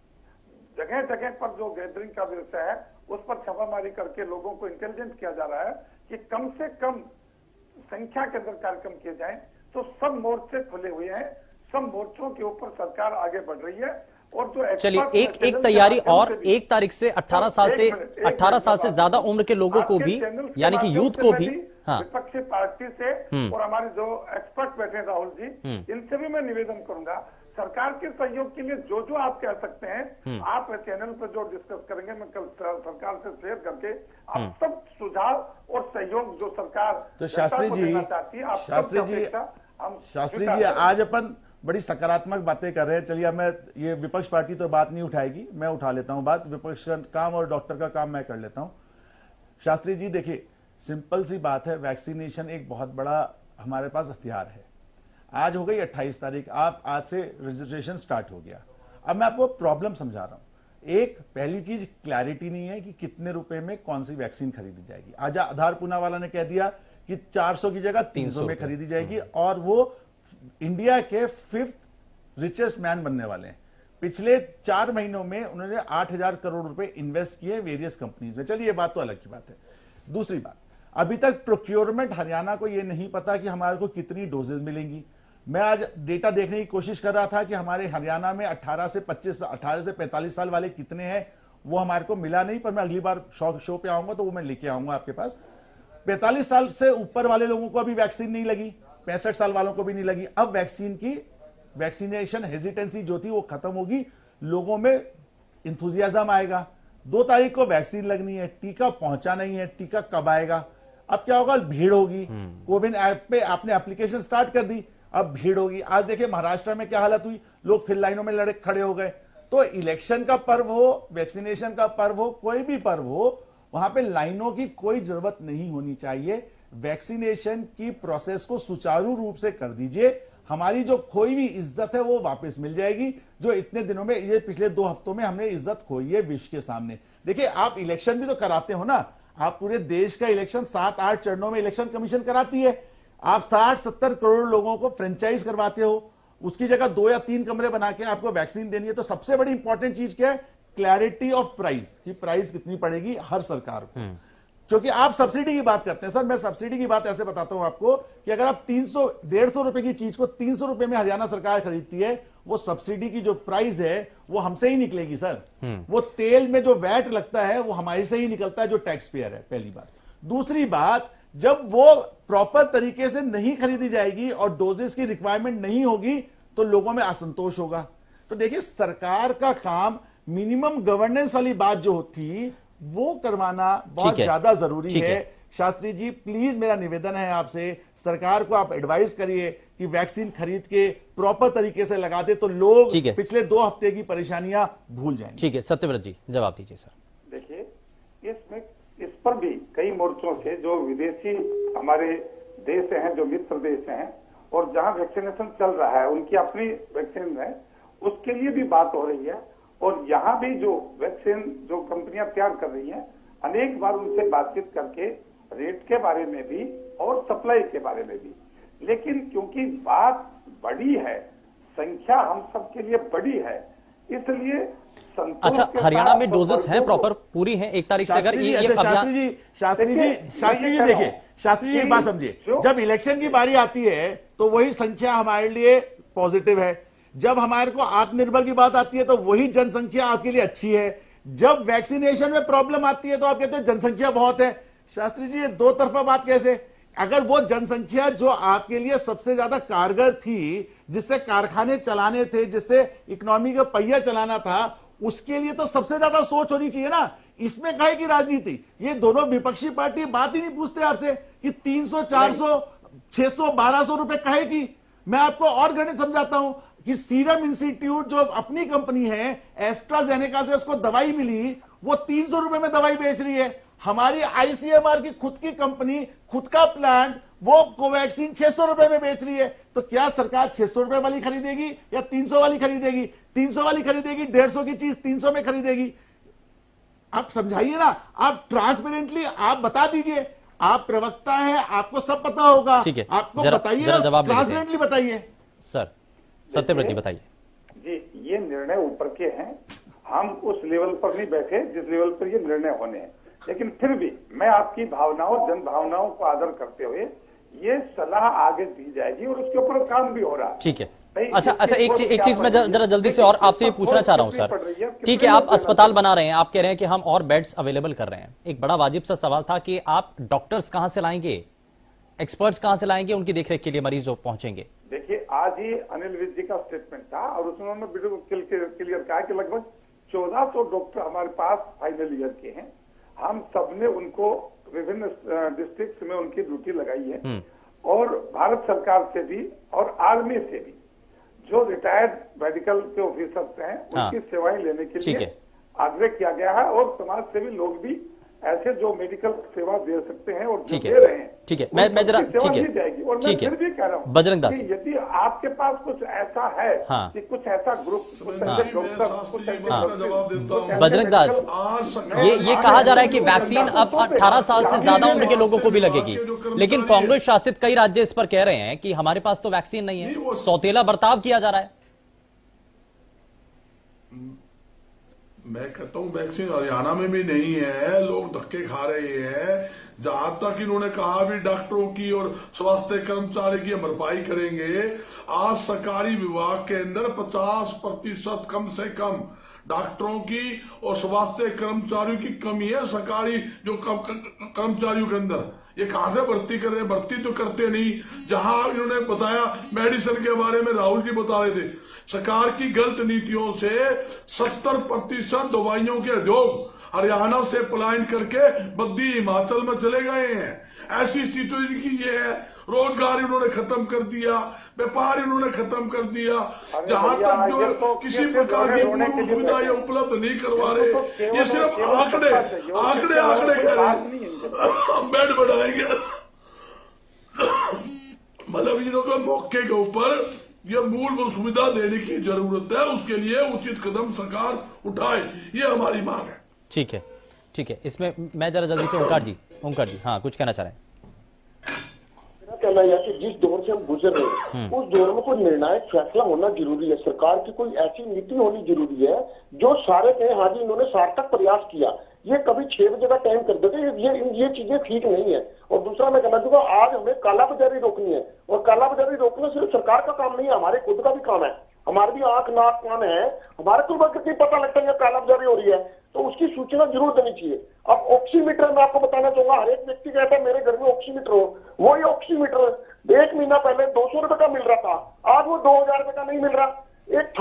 जगह जगह पर जो गैदरिंग का विषय है उस पर छापामारी करके लोगों को इंटेलिजेंट किया जा रहा है कि कम से कम संख्या के अंदर कार्यक्रम किए जाएं। तो सब मोर्चे खुले हुए हैं, सब मोर्चों के ऊपर सरकार आगे बढ़ रही है। और जो चलिए एक तैयारी और 1 तारीख से 18 साल से ज्यादा उम्र के लोगों को भी, यानी कि यूथ को भी, हाँ, विपक्षी पार्टी से और हमारे जो एक्सपर्ट बैठे हैं राहुल जी, इनसे भी मैं निवेदन करूंगा सरकार के सहयोग के लिए जो जो आप कह सकते हैं आप चैनल पर जो डिस्कस करेंगे मैं कल सरकार से शेयर करके आप सब सुझाव और सहयोग जो सरकार तो शास्त्री जी आज अपन बड़ी सकारात्मक बातें कर रहे हैं। चलिए अब मैं, ये विपक्ष पार्टी तो बात नहीं उठाएगी, मैं उठा लेता हूं बात। विपक्ष का काम और डॉक्टर का काम मैं कर लेता हूं। शास्त्री जी देखिए, सिंपल सी बात है, वैक्सीनेशन एक बहुत बड़ा हमारे पास हथियार है। आज हो गई 28 तारीख, आप आज से रजिस्ट्रेशन स्टार्ट हो गया। अब मैं आपको प्रॉब्लम समझा रहा हूं। एक पहली चीज, क्लैरिटी नहीं है कि कितने रुपए में कौन सी वैक्सीन खरीदी जाएगी। आज आधार पूनावाला ने कह दिया कि 400 की जगह 300 में खरीदी जाएगी और वो इंडिया के 5th रिचेस्ट मैन बनने वाले हैं। पिछले 4 महीनों में उन्होंने 8,000 करोड़ रुपए इन्वेस्ट किए वेरियस कंपनीज में। चलिए ये बात तो अलग की बात है। दूसरी बात, अभी तक प्रोक्योरमेंट हरियाणा को ये नहीं पता कि हमारे को कितनी डोजेज मिलेंगी। मैं आज डेटा देखने की कोशिश कर रहा था कि हमारे हरियाणा में 18 से 45 साल वाले कितने हैं, वो हमारे को मिला नहीं, पर मैं अगली बार शो पे आऊंगा तो वो मैं लेके आऊंगा आपके पास। 45 साल से ऊपर वाले लोगों को अभी वैक्सीन नहीं लगी, 65 साल वालों को भी नहीं लगी। अब वैक्सीनेशन हेजिटेंसी जो थी वो खत्म होगी, लोगों में इंथुजियाज्म आएगा। 2 तारीख को वैक्सीन लगनी है, टीका पहुंचा नहीं है, टीका कब आएगा? अब क्या होगा, भीड़ होगी। कोविन ऐप पे आपने एप्लीकेशन स्टार्ट कर दी, अब भीड़ होगी। आज देखिए महाराष्ट्र में क्या हालत हुई, लोग फिर लाइनों में खड़े हो गए। तो इलेक्शन का पर्व हो, वैक्सीनेशन का पर्व हो, कोई भी पर्व हो, वहां पे लाइनों की कोई जरूरत नहीं होनी चाहिए। वैक्सीनेशन की प्रोसेस को सुचारू रूप से कर दीजिए, हमारी जो खोई हुई इज्जत है वो वापस मिल जाएगी। जो इतने दिनों में, ये पिछले 2 हफ्तों में हमने इज्जत खोई है विश्व के सामने। देखिए आप इलेक्शन भी तो कराते हो ना, आप पूरे देश का इलेक्शन 7-8 चरणों में इलेक्शन कमीशन कराती है। आप 60-70 करोड़ लोगों को फ्रेंचाइज करवाते हो, उसकी जगह 2 या 3 कमरे बना के आपको वैक्सीन देनी है। तो सबसे बड़ी इंपॉर्टेंट चीज क्या है, क्लैरिटी ऑफ प्राइस, कि प्राइस कितनी पड़ेगी हर सरकार को। क्योंकि आप सब्सिडी की बात करते हैं सर, मैं सब्सिडी की बात ऐसे बताता हूं आपको कि अगर आप 300-150 रुपए की चीज को 300 रुपए में हरियाणा सरकार खरीदती है, वो सब्सिडी की जो प्राइस है वो हमसे ही निकलेगी सर। वो तेल में जो वैट लगता है वो हमारे से ही निकलता है, जो टैक्स पेयर है, पहली बात। दूसरी बात, जब वो प्रॉपर तरीके से नहीं खरीदी जाएगी और डोजेस की रिक्वायरमेंट नहीं होगी तो लोगों में असंतोष होगा। तो देखिए सरकार का काम मिनिमम गवर्नेंस वाली बात जो होती वो करवाना बहुत ज्यादा जरूरी है। शास्त्री जी प्लीज मेरा निवेदन है आपसे, सरकार को आप एडवाइस करिए कि वैक्सीन खरीद के प्रॉपर तरीके से लगा दे तो लोग पिछले 2 हफ्ते की परेशानियां भूल जाएंगे। ठीक है, सत्यव्रत जी जवाब दीजिए सर। देखिए इस पर भी कई मोर्चों से जो विदेशी हमारे देश हैं, जो मित्र देश हैं और जहां वैक्सीनेशन चल रहा है उनकी अपनी वैक्सीन है, उसके लिए भी बात हो रही है। और यहाँ भी जो वैक्सीन जो कंपनियां तैयार कर रही हैं, अनेक बार उनसे बातचीत करके रेट के बारे में भी और सप्लाई के बारे में भी, लेकिन क्योंकि बात बड़ी है, संख्या हम सबके लिए बड़ी है, इसलिए अच्छा हरियाणा में डोजेस हैं प्रॉपर पूरी हैं 1 तारीख से? अगर ये शास्त्री जी देखिए, शास्त्री जी एक बात समझिए, जब इलेक्शन की बारी आती है तो वही संख्या हमारे लिए पॉजिटिव है, जब हमारे को आत्मनिर्भर की बात आती है तो वही जनसंख्या आपके लिए अच्छी है, जब वैक्सीनेशन में प्रॉब्लम आती है तो आप कहते हैं जनसंख्या बहुत है। शास्त्री जी ये 2 तरफा बात कैसे? अगर वो जनसंख्या जो आपके लिए सबसे ज्यादा कारगर थी, जिससे कारखाने चलाने थे, जिससे इकोनॉमी का पहिया चलाना था, उसके लिए तो सबसे ज्यादा सोच होनी चाहिए ना। इसमें काहे की राजनीति? ये दोनों विपक्षी पार्टी बात ही नहीं पूछते आपसे कि 300, 400, 600, 1200 रुपए काहे की। मैं आपको और गणित समझाता हूं कि सीरम इंस्टीट्यूट जो अपनी कंपनी है, एस्ट्राजेनेका से उसको दवाई मिली, वो 300 रुपए में दवाई बेच रही है। हमारी आईसीएमआर की खुद की कंपनी, खुद का प्लांट, वो कोवैक्सीन 600 रुपए में बेच रही है। तो क्या सरकार 600 रुपए वाली खरीदेगी या 300 वाली खरीदेगी? 300 वाली खरीदेगी, 150 की चीज 300 में खरीदेगी। आप समझाइए ना, आप ट्रांसपेरेंटली आप बता दीजिए, आप प्रवक्ता है, आपको सब पता होगा। ठीक है, आपको जरा बताइए, जवाब ट्रांसपेरेंटली बताइए। सर सत्यव्रत जी बताइए। जी, ये निर्णय ऊपर के हैं, हम उस लेवल पर नहीं बैठे जिस लेवल पर ये निर्णय होने हैं, लेकिन फिर भी मैं आपकी भावनाओं, जन भावनाओं को आदर करते हुए ये सलाह आगे दी जाएगी और उसके ऊपर काम भी हो रहा है। ठीक है, अच्छा, एक चीज मैं जरा जल्दी से और आपसे ये पूछना चाह रहा हूं सर। ठीक है, आप अस्पताल बना रहे हैं, आप कह रहे हैं कि हम और बेड्स अवेलेबल कर रहे हैं। एक बड़ा वाजिब सा सवाल था कि आप डॉक्टर्स कहां से लाएंगे, एक्सपर्ट्स कहां से लाएंगे उनकी देखरेख के लिए मरीज जो पहुंचेंगे? देखिए, आज ही अनिल विज जी का स्टेटमेंट था और उसमें उन्होंने बिल्कुल क्लियर कहा कि लगभग 1400 डॉक्टर हमारे पास फाइनल ईयर के हैं। हम सबने उनको विभिन्न डिस्ट्रिक्ट में उनकी ड्यूटी लगाई है और भारत सरकार से भी और आर्मी से भी जो रिटायर्ड मेडिकल के ऑफिसर्स हैं उनकी सेवाएं लेने के लिए आग्रह किया गया है और समाज सेवी लोग भी ऐसे जो मेडिकल सेवा दे सकते हैं और जो दे रहे हैं। ठीक है, मैं जरा ठीक है, जाएगी। और मैं फिर भी कह रहा हूँ बजरंग दास, यदि आपके पास कुछ ऐसा है कि कुछ ऐसा ग्रुप, बजरंग दास, ये कहा जा रहा है कि वैक्सीन अब 18 साल से ज्यादा उम्र के लोगों को भी लगेगी, लेकिन कांग्रेस शासित कई राज्य इस पर कह रहे हैं कि हमारे पास तो वैक्सीन नहीं है, सौतेला बर्ताव किया जा रहा है। मैं कहता हूं वैक्सीन हरियाणा में भी नहीं है, लोग धक्के खा रहे हैं। जहां तक इन्होंने कहा भी डॉक्टरों की और स्वास्थ्य कर्मचारी की भरपाई करेंगे, आज सरकारी विभाग के अंदर 50% कम से कम डॉक्टरों की और स्वास्थ्य कर्मचारियों की कमी है। सरकारी जो कर्मचारियों के अंदर ये कहां से भर्ती कर रहे हैं? भर्ती तो करते नहीं। जहां इन्होंने बताया मेडिसिन के बारे में, राहुल जी बता रहे थे, सरकार की गलत नीतियों से 70% दवाइयों के उद्योग हरियाणा से पलायन करके बद्दी हिमाचल में चले गए हैं। ऐसी स्थिति की ये है, रोजगार इन्होंने खत्म कर दिया, व्यापार इन्होंने खत्म कर दिया। जहां तक जो किसी प्रकार की मूलभूत सुविधा ये उपलब्ध नहीं करवा रहे, ये सिर्फ आंकड़े कह रहे हैं, हम बेड बढ़ाएंगे। मतलब इन लोगों मौके के ऊपर ये मूलभूत सुविधा देने की जरूरत है, उसके लिए उचित कदम सरकार उठाए, ये हमारी मांग है। ठीक है, ठीक है, इसमें मैं जरा जल्दी से ओंकार जी हाँ कुछ कहना चाह रहे हैं। कहना यह कि जिस दौर से हम गुजर रहे हैं उस दौर में कोई निर्णायक फैसला होना जरूरी है। सरकार की कोई ऐसी नीति होनी जरूरी है जो सारे कहें हाँ जी इन्होंने सार्थक प्रयास किया। ये कभी 6 बजे का टाइम कर देते, ये चीजें ठीक नहीं है। और दूसरा मैं कहना चाहूंगा, आज हमें कालाबाजारी रोकनी है और कालाबाजारी रोकना सिर्फ सरकार का काम नहीं है, हमारे खुद का भी काम है। हमारे भी आंख नाक कान है, हमारे को कितनी पता लगता है कालाबाजारी हो रही है, तो उसकी सूचना जरूर देनी चाहिए। अब ऑक्सीमीटर मैं आपको बताना चाहूंगा, हर एक व्यक्ति कहता है मेरे घर में ऑक्सीमीटर हो, वो ये ऑक्सीमीटर 1 महीना पहले 200 रुपए का मिल रहा था, आज वो 2000 रुपए का नहीं मिल रहा। एक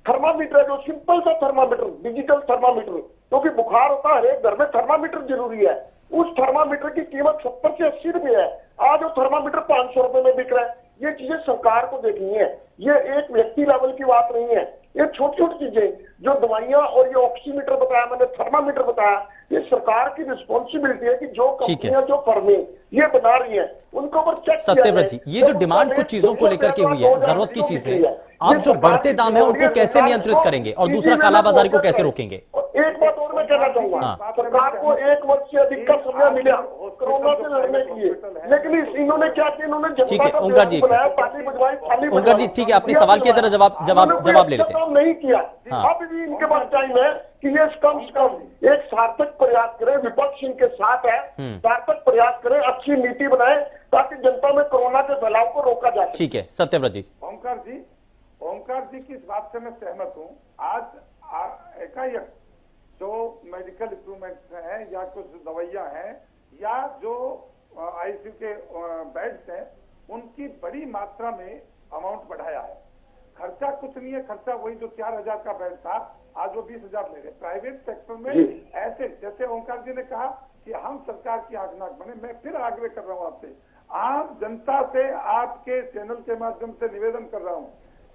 थर्मामीटर है जो सिंपल सा थर्मामीटर, डिजिटल थर्मामीटर, क्योंकि बुखार होता है हर एक घर में थर्मामीटर जरूरी है। उस थर्मामीटर की कीमत 70 से 80 रुपए है, आज वो थर्मामीटर 500 रुपए में बिक रहा है। ये चीजें सरकार को देखनी है, ये एक व्यक्ति लेवल की बात नहीं है। ये छोटी छोटी चीजें जो दवाइयां और ये ऑक्सीमीटर बताया मैंने, थर्मामीटर बताया, ये सरकार की रिस्पॉन्सिबिलिटी है कि जो कंपनियां जो फर्में ये बना रही हैं उनको ऊपर चेक। सत्यव्रत जी, ये जो डिमांड कुछ चीजों को लेकर के हुई है, जरूरत की चीज है, आप जो बढ़ते दाम है उनको कैसे नियंत्रित करेंगे और दूसरा कालाबाजारी को कैसे रोकेंगे? एक बात और मैं कहना चाहूंगा, सरकार को 1 वर्ष से अधिक का समय मिला कोरोना से लड़ने के लिए, लेकिन इन्होंने क्या किया, इन्होंने जनता का ओंकार जी, ओंकार जी ठीक है, अपने सवाल की तरह जवाब ले लेते हैं। नहीं किया, अब भी इनके पास टाइम है कि ये कम से कम एक सार्थक प्रयास करें, विपक्ष इनके साथ है, सार्थक प्रयास करें, अच्छी नीति बनाए ताकि जनता में कोरोना के फैलाव को रोका जा सके। ठीक है सत्यव्रत जी। ओंकार जी की इस बात से मैं सहमत हूँ। आज एकाएक जो मेडिकल इक्विपमेंट्स हैं या कुछ दवाइयां हैं या जो आईसीयू के बेड्स हैं, उनकी बड़ी मात्रा में अमाउंट बढ़ाया है। खर्चा कुछ नहीं है, खर्चा वही जो 4000 का बेड था, आज वो 20,000 ले रहे। प्राइवेट सेक्टर में ऐसे, जैसे ओंकार जी ने कहा कि हम सरकार की आंख नाक बने, मैं फिर आग्रह कर रहा हूं आपसे, आम जनता से आपके चैनल के माध्यम से निवेदन कर रहा हूं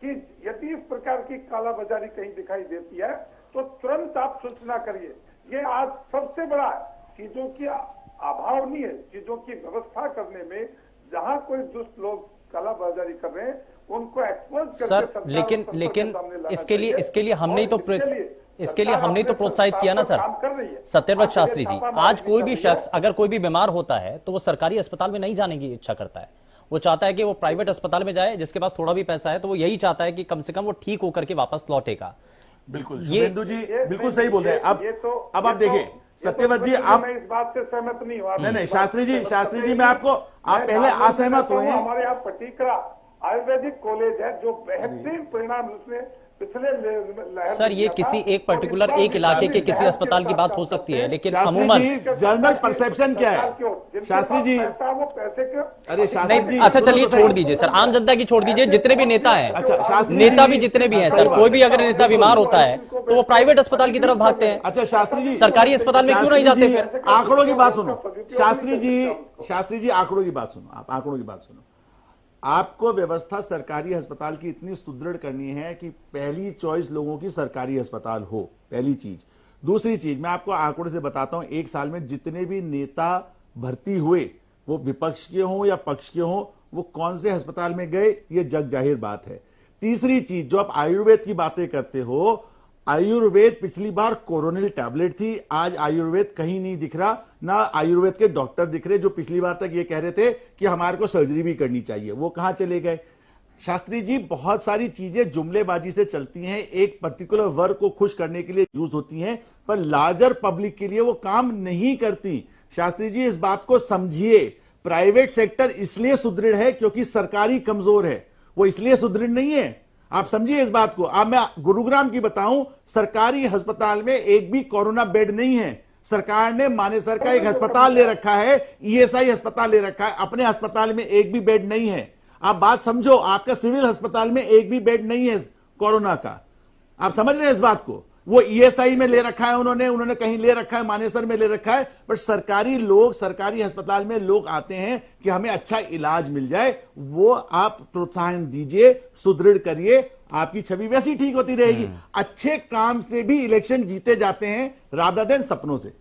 कि यदि इस प्रकार की कालाबाजारी कहीं दिखाई देती है तो तुरंत आप सूचना करिए। ये आज सबसे बड़ा चीजों की अभाव नहीं है, चीजों की व्यवस्था करने में जहां कोई दुष्ट लोग कालाबाजारी कर रहे हैं उनको एक्सपोज करके सर, लेकिन इसके लिए हमने तो इसके लिए हमने तो प्रोत्साहित किया ना सर। काम कर रही है सत्यव्रत शास्त्री जी, आज कोई भी कर रही है। शख्स अगर कोई भी बीमार होता है तो वो सरकारी अस्पताल में नहीं जाने की इच्छा करता है, वो चाहता है कि वो प्राइवेट अस्पताल में जाए, जिसके पास थोड़ा भी पैसा है तो वो यही चाहता है कि कम से कम वो ठीक होकर के वापस लौटेगा। बिल्कुल ये शुभेंदु जी बिल्कुल सही बोल रहे हैं। अब आप देखिए सत्यव्रत जी, आप मैं इस बात से सहमत नहीं हुआ। नहीं शास्त्री जी मैं आपको, आप पहले असहमत हुए हैं। हमारे यहाँ पटिकरा आयुर्वेदिक कॉलेज है जो बेहतरीन परिणाम उसने पिछले लहर सर ये किसी एक पर्टिकुलर एक इलाके के किसी अस्पताल की बात हो सकती है, लेकिन शास्त्री अमूमन जी जनरल परसेप्शन क्या है शास्त्री जी? वो पैसे के अरे शास्त्री जी, नहीं, अच्छा चलिए छोड़ दीजिए सर, आम जनता की छोड़ दीजिए, जितने भी नेता हैं, अच्छा शास्त्री नेता जी- भी जितने भी हैं सही सर, बात कोई है। भी अगर नेता बीमार होता है तो वो प्राइवेट अस्पताल की तरफ भागते हैं। अच्छा शास्त्री जी, सरकारी अस्पताल में क्यों नहीं जाते फिर? आंकड़ों की बात सुनो शास्त्री जी आंकड़ों की बात सुनो, आप आंकड़ों की बात सुनो। आपको व्यवस्था सरकारी अस्पताल की इतनी सुदृढ़ करनी है कि पहली चॉइस लोगों की सरकारी अस्पताल हो, पहली चीज। दूसरी चीज मैं आपको आंकड़ों से बताता हूं, एक साल में जितने भी नेता भर्ती हुए वो विपक्ष के हों या पक्ष के हों, वो कौन से अस्पताल में गए ये जग जाहिर बात है। तीसरी चीज, जो आप आयुर्वेद की बातें करते हो, आयुर्वेद पिछली बार कोरोनिल टैबलेट थी, आज आयुर्वेद कहीं नहीं दिख रहा, ना आयुर्वेद के डॉक्टर दिख रहे जो पिछली बार तक ये कह रहे थे कि हमारे को सर्जरी भी करनी चाहिए, वो कहां चले गए? शास्त्री जी बहुत सारी चीजें जुमलेबाजी से चलती हैं, एक पर्टिकुलर वर्ग को खुश करने के लिए यूज होती हैं, पर लार्जर पब्लिक के लिए वो काम नहीं करती। शास्त्री जी इस बात को समझिए, प्राइवेट सेक्टर इसलिए सुदृढ़ है क्योंकि सरकारी कमजोर है, वो इसलिए सुदृढ़ नहीं है। आप समझिए इस बात को। अब मैं गुरुग्राम की बताऊं, सरकारी अस्पताल में एक भी कोरोना बेड नहीं है। सरकार ने मानेसर का एक अस्पताल ले रखा है, ईएसआई अस्पताल ले रखा है, अपने अस्पताल में एक भी बेड नहीं है। आप बात समझो, आपका सिविल अस्पताल में एक भी बेड नहीं है कोरोना का। आप समझ रहे हैं इस बात को? वो ईएसआई में ले रखा है, उन्होंने कहीं ले रखा है, मानेसर में ले रखा है, बट सरकारी अस्पताल में लोग आते हैं कि हमें अच्छा इलाज मिल जाए। वो आप प्रोत्साहन दीजिए, सुदृढ़ करिए, आपकी छवि वैसी ठीक होती रहेगी। अच्छे काम से भी इलेक्शन जीते जाते हैं रादर देन सपनों से।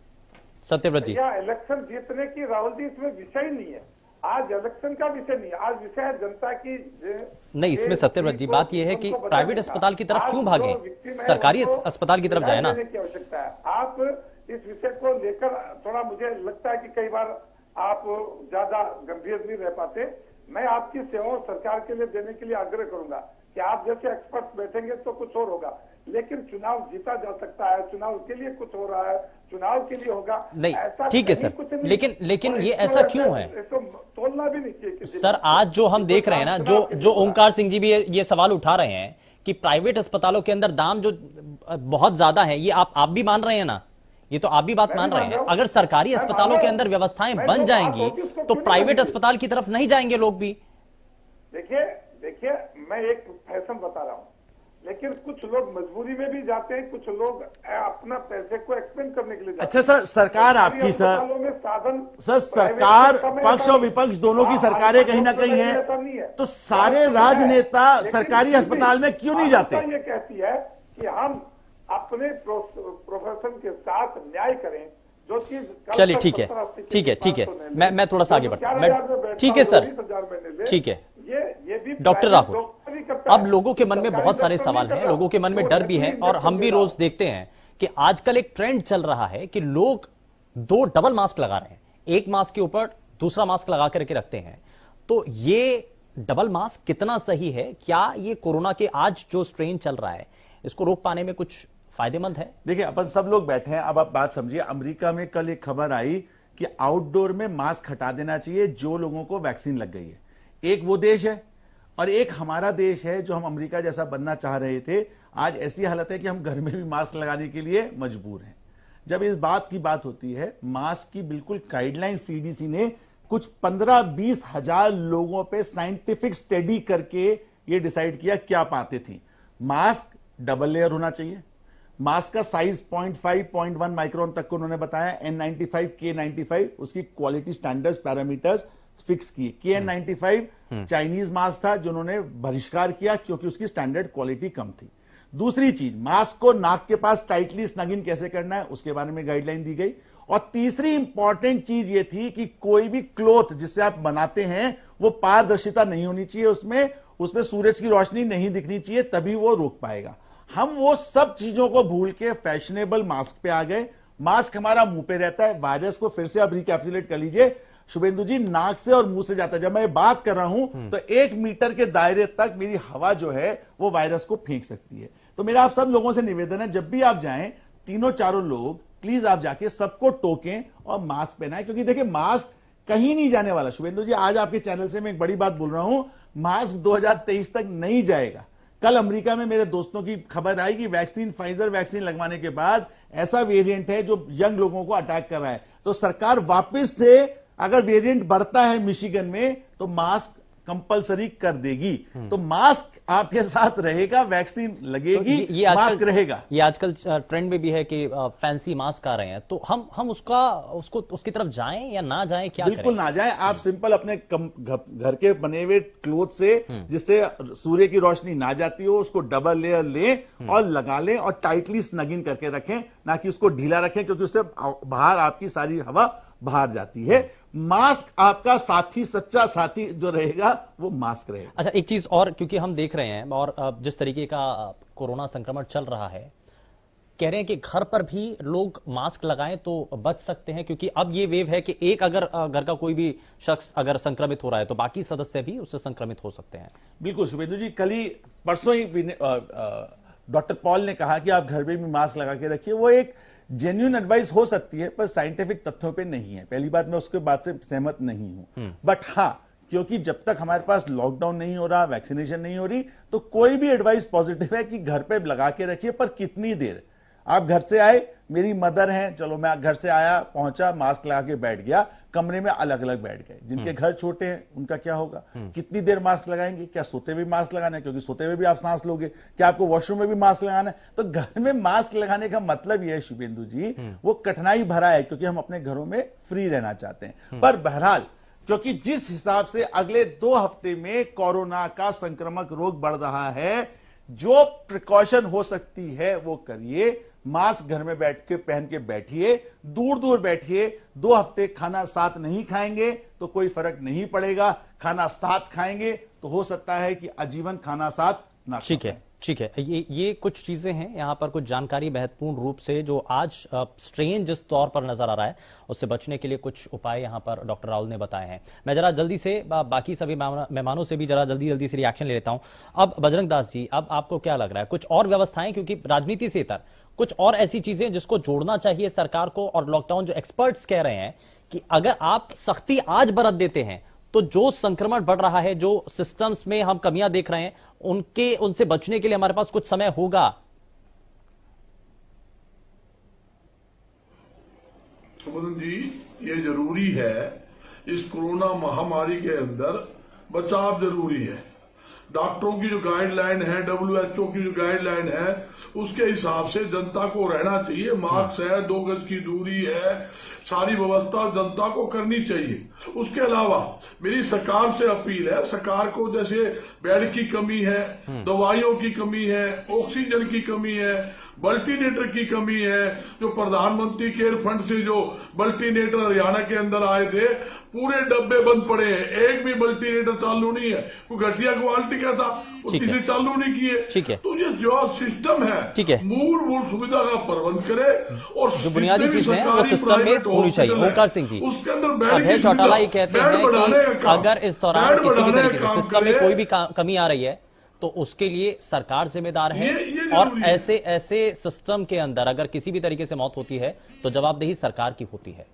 सत्यव्रत जी, इलेक्शन जीतने की राहुल जी इसमें विषय नहीं है, आज इलेक्शन का विषय नहीं है, आज विषय है जनता की। नहीं इसमें सत्यव्रत जी बात यह है कि प्राइवेट अस्पताल की तरफ क्यों भागे, सरकारी अस्पताल की तरफ जाए ना। की आवश्यकता है। आप इस विषय को लेकर थोड़ा मुझे लगता है कि कई बार आप ज्यादा गंभीर नहीं रह पाते। मैं आपकी सेवाओं सरकार के लिए देने के लिए आग्रह करूंगा कि आप जैसे एक्सपर्ट बैठेंगे तो कुछ और होगा, लेकिन चुनाव जीता जा सकता है, चुनाव के लिए कुछ हो रहा है, चुनाव के लिए होगा नहीं, ठीक है सर, लेकिन ये ऐसा क्यों है? इसको तोलना भी नहीं चाहिए सर। आज जो हम देख रहे हैं ना, जो ओंकार सिंह जी भी ये सवाल उठा रहे हैं कि प्राइवेट अस्पतालों के अंदर दाम जो बहुत ज्यादा है, ये आप भी मान रहे हैं ना? ये तो आप भी बात मान रहे हैं। अगर सरकारी अस्पतालों के अंदर व्यवस्थाएं बन जाएंगी तो प्राइवेट अस्पताल की तरफ नहीं जाएंगे लोग भी। देखिए मैं एक फैशन बता रहा हूं, लेकिन कुछ लोग मजबूरी में भी जाते हैं, कुछ लोग अपना पैसे को एक्सपेंड करने के लिए जाते हैं। अच्छा सर, सरकार आपकी सर सरकार पक्ष और विपक्ष दोनों की सरकारें कहीं ना कहीं है, तो सारे राजनेता सरकारी अस्पताल में क्यों नहीं जाते? ये कहती है कि हम अपने प्रोफेशन के साथ न्याय करें, जो चीज। चलिए ठीक है, मैं थोड़ा सा आगे बढ़ता हूं। ठीक है सर, ठीक है। ये भी डॉक्टर राहुल, अब लोगों के मन में बहुत सारे सवाल हैं, लोगों के मन में डर भी है, और हम भी रोज देखते हैं कि आजकल एक ट्रेंड चल रहा है कि लोग 2 डबल मास्क लगा रहे हैं, एक मास्क के ऊपर दूसरा मास्क लगा करके रखते हैं। तो ये डबल मास्क कितना सही है? क्या ये कोरोना के आज जो स्ट्रेन चल रहा है इसको रोक पाने में कुछ फायदेमंद है? देखिए अपन सब लोग बैठे हैं, अब आप बात समझिए। अमेरिका में कल एक खबर आई कि आउटडोर में मास्क हटा देना चाहिए जो लोगों को वैक्सीन लग गई है। एक वो देश है और एक हमारा देश है जो हम अमेरिका जैसा बनना चाह रहे थे। आज ऐसी हालत है कि हम घर में भी मास्क लगाने के लिए मजबूर हैं। जब इस बात की बात होती है, मास्क की बिल्कुल गाइडलाइन सीडीसी ने कुछ 15-20 हजार लोगों पे साइंटिफिक स्टडी करके ये डिसाइड किया क्या पाते थी। मास्क डबल लेयर होना चाहिए, मास्क का साइज 0.5-0.1 माइक्रोन तक को उन्होंने बताया, N95 K95 उसकी क्वालिटी स्टैंडर्ड्स पैरामीटर्स फिक्स किए। KN95 चाइनीज मास्क था जो उन्होंने बहिष्कार किया क्योंकि उसकी स्टैंडर्ड क्वालिटी कम थी। दूसरी चीज, मास्क को नाक के पास टाइटली स्नग इन कैसे करना है उसके बारे में गाइडलाइन दी गई। और तीसरी इंपॉर्टेंट चीज ये थी कि कोई भी क्लॉथ जिससे आप बनाते हैं वो पारदर्शिता नहीं होनी चाहिए, उसमें सूरज की रोशनी नहीं दिखनी चाहिए, तभी वो रोक पाएगा। हम वो सब चीजों को भूल के फैशनेबल मास्क पे आ गए। मास्क हमारा मुंह पे रहता है, वायरस को फिर से आप रिकैप्सुलेट कर लीजिए शुभेंदु जी, नाक से और मुंह से जाता है। जब मैं बात कर रहा हूं तो 1 मीटर के दायरे तक मेरी हवा जो है वो वायरस को फेंक सकती है। तो मेरा आप सब लोगों से निवेदन है, जब भी आप जाएं, तीनों चारों लोग प्लीज आप जाके सबको टोकें और मास्क पहनाएं, क्योंकि देखिए मास्क कहीं नहीं जाने वाला। शुभेंदु जी, आज आपके चैनल से मैं एक बड़ी बात बोल रहा हूं, मास्क 2023 तक नहीं जाएगा। कल अमेरिका में मेरे दोस्तों की खबर आई कि वैक्सीन, फाइजर वैक्सीन लगवाने के बाद ऐसा वेरिएंट है जो यंग लोगों को अटैक कर रहा है। तो सरकार वापस से अगर वेरिएंट बढ़ता है मिशिगन में तो मास्क कंपलसरी कर देगी। तो मास्क आपके साथ रहेगा, वैक्सीन लगेगी, तो ये मास्क रहेगा। ये आजकल ट्रेंड में भी है कि फैंसी मास्क आ रहे हैं, तो हम उसकी तरफ जाएं या ना जाएं, क्या बिल्कुल करें? ना जाएं। आप सिंपल अपने घर के बने हुए क्लोथ से जिससे सूर्य की रोशनी ना जाती हो उसको डबल लेयर लें और लगा लें और टाइटली स्नगिंग करके रखें, ना कि उसको ढीला रखें, क्योंकि उससे बाहर आपकी सारी हवा बाहर जाती है। मास्क आपका साथी, सच्चा साथी जो रहेगा वो मास्क रहेगा। अच्छा, एक चीज और, क्योंकि हम देख रहे हैं और जिस तरीके का कोरोना संक्रमण चल रहा है, कह रहे हैं कि घर पर भी लोग मास्क लगाएं तो बच सकते हैं, क्योंकि अब ये वेव है कि एक अगर घर का कोई भी शख्स अगर संक्रमित हो रहा है तो बाकी सदस्य भी उससे संक्रमित हो सकते हैं। बिल्कुल शुभेंदु जी, कल ही परसों ही डॉक्टर पॉल ने कहा कि आप घर में भी मास्क लगा के रखिए। वो एक जेन्युइन एडवाइस हो सकती है पर साइंटिफिक तथ्यों पे नहीं है। पहली बात, मैं उसके बात से सहमत नहीं हूं, बट हां, क्योंकि जब तक हमारे पास लॉकडाउन नहीं हो रहा, वैक्सीनेशन नहीं हो रही, तो कोई भी एडवाइस पॉजिटिव है कि घर पे लगा के रखिए। पर कितनी देर? आप घर से आए, मेरी मदर हैं, चलो मैं घर से आया, पहुंचा, मास्क लगा के बैठ गया, कमरे में अलग अलग बैठ गए। जिनके घर छोटे हैं उनका क्या होगा? कितनी देर मास्क लगाएंगे? क्या सोते हुए मास्क लगाना है? क्योंकि सोते हुए भी आप सांस लोगे। क्या आपको वॉशरूम में भी मास्क लगाना है? तो घर में मास्क लगाने का मतलब यह है शुभेंदु जी, वो कठिनाई भरा है, क्योंकि हम अपने घरों में फ्री रहना चाहते हैं। पर बहरहाल, क्योंकि जिस हिसाब से अगले 2 हफ्ते में कोरोना का संक्रामक रोग बढ़ रहा है, जो प्रिकॉशन हो सकती है वो करिए। मास्क घर में बैठ के पहन के बैठिए, दूर दूर बैठिए। 2 हफ्ते खाना साथ नहीं खाएंगे तो कोई फर्क नहीं पड़ेगा, खाना साथ खाएंगे तो हो सकता है कि आजीवन खाना साथ ना। ठीक है, ये कुछ चीजें हैं, यहां पर कुछ जानकारी महत्वपूर्ण रूप से जो आज स्ट्रेन जिस तौर पर नजर आ रहा है उससे बचने के लिए कुछ उपाय यहां पर डॉक्टर राहुल ने बताए हैं। मैं जरा जल्दी से बाकी सभी मेहमानों से भी जरा जल्दी से रिएक्शन ले लेता हूं। अब बजरंग दास जी, अब आपको क्या लग रहा है, कुछ और व्यवस्थाएं, क्योंकि राजनीति से इतर कुछ और ऐसी चीजें जिसको जोड़ना चाहिए सरकार को, और लॉकडाउन जो एक्सपर्ट्स कह रहे हैं कि अगर आप सख्ती आज बरत देते हैं तो जो संक्रमण बढ़ रहा है, जो सिस्टम्स में हम कमियां देख रहे हैं, उनसे बचने के लिए हमारे पास कुछ समय होगा। सुमन जी, ये जरूरी है, इस कोरोना महामारी के अंदर बचाव जरूरी है। डॉक्टरों की जो गाइडलाइन है, WHO की जो गाइडलाइन है, उसके हिसाब से जनता को रहना चाहिए। मास्क है, 2 गज की दूरी है, सारी व्यवस्था जनता को करनी चाहिए। उसके अलावा मेरी सरकार से अपील है, सरकार को जैसे बेड की कमी है, दवाइयों की कमी है, ऑक्सीजन की कमी है, मल्टीनेटर की कमी है, जो प्रधानमंत्री केयर फंड से जो मल्टीनेटर हरियाणा के अंदर आए थे, पूरे डब्बे बंद पड़े हैं, एक भी मल्टीनेटर चालू नहीं है। वो घटिया क्वालिटी का था, वो किसी चालू नहीं किए। तो ये जो सिस्टम है, मूलभूत सुविधा का प्रबंध करे और जो बुनियादी चीजें हैं वो सिस्टम में होनी चाहिए। ओंकार सिंह जी, अभय चौटाला ये कहते हैं कि अगर इस दौरान किसी भी तरीके से सिस्टम में कोई भी कमी आ रही है तो उसके लिए सरकार जिम्मेदार है, और ऐसे सिस्टम के अंदर अगर किसी भी तरीके से मौत होती है तो जवाबदेही सरकार की होती है।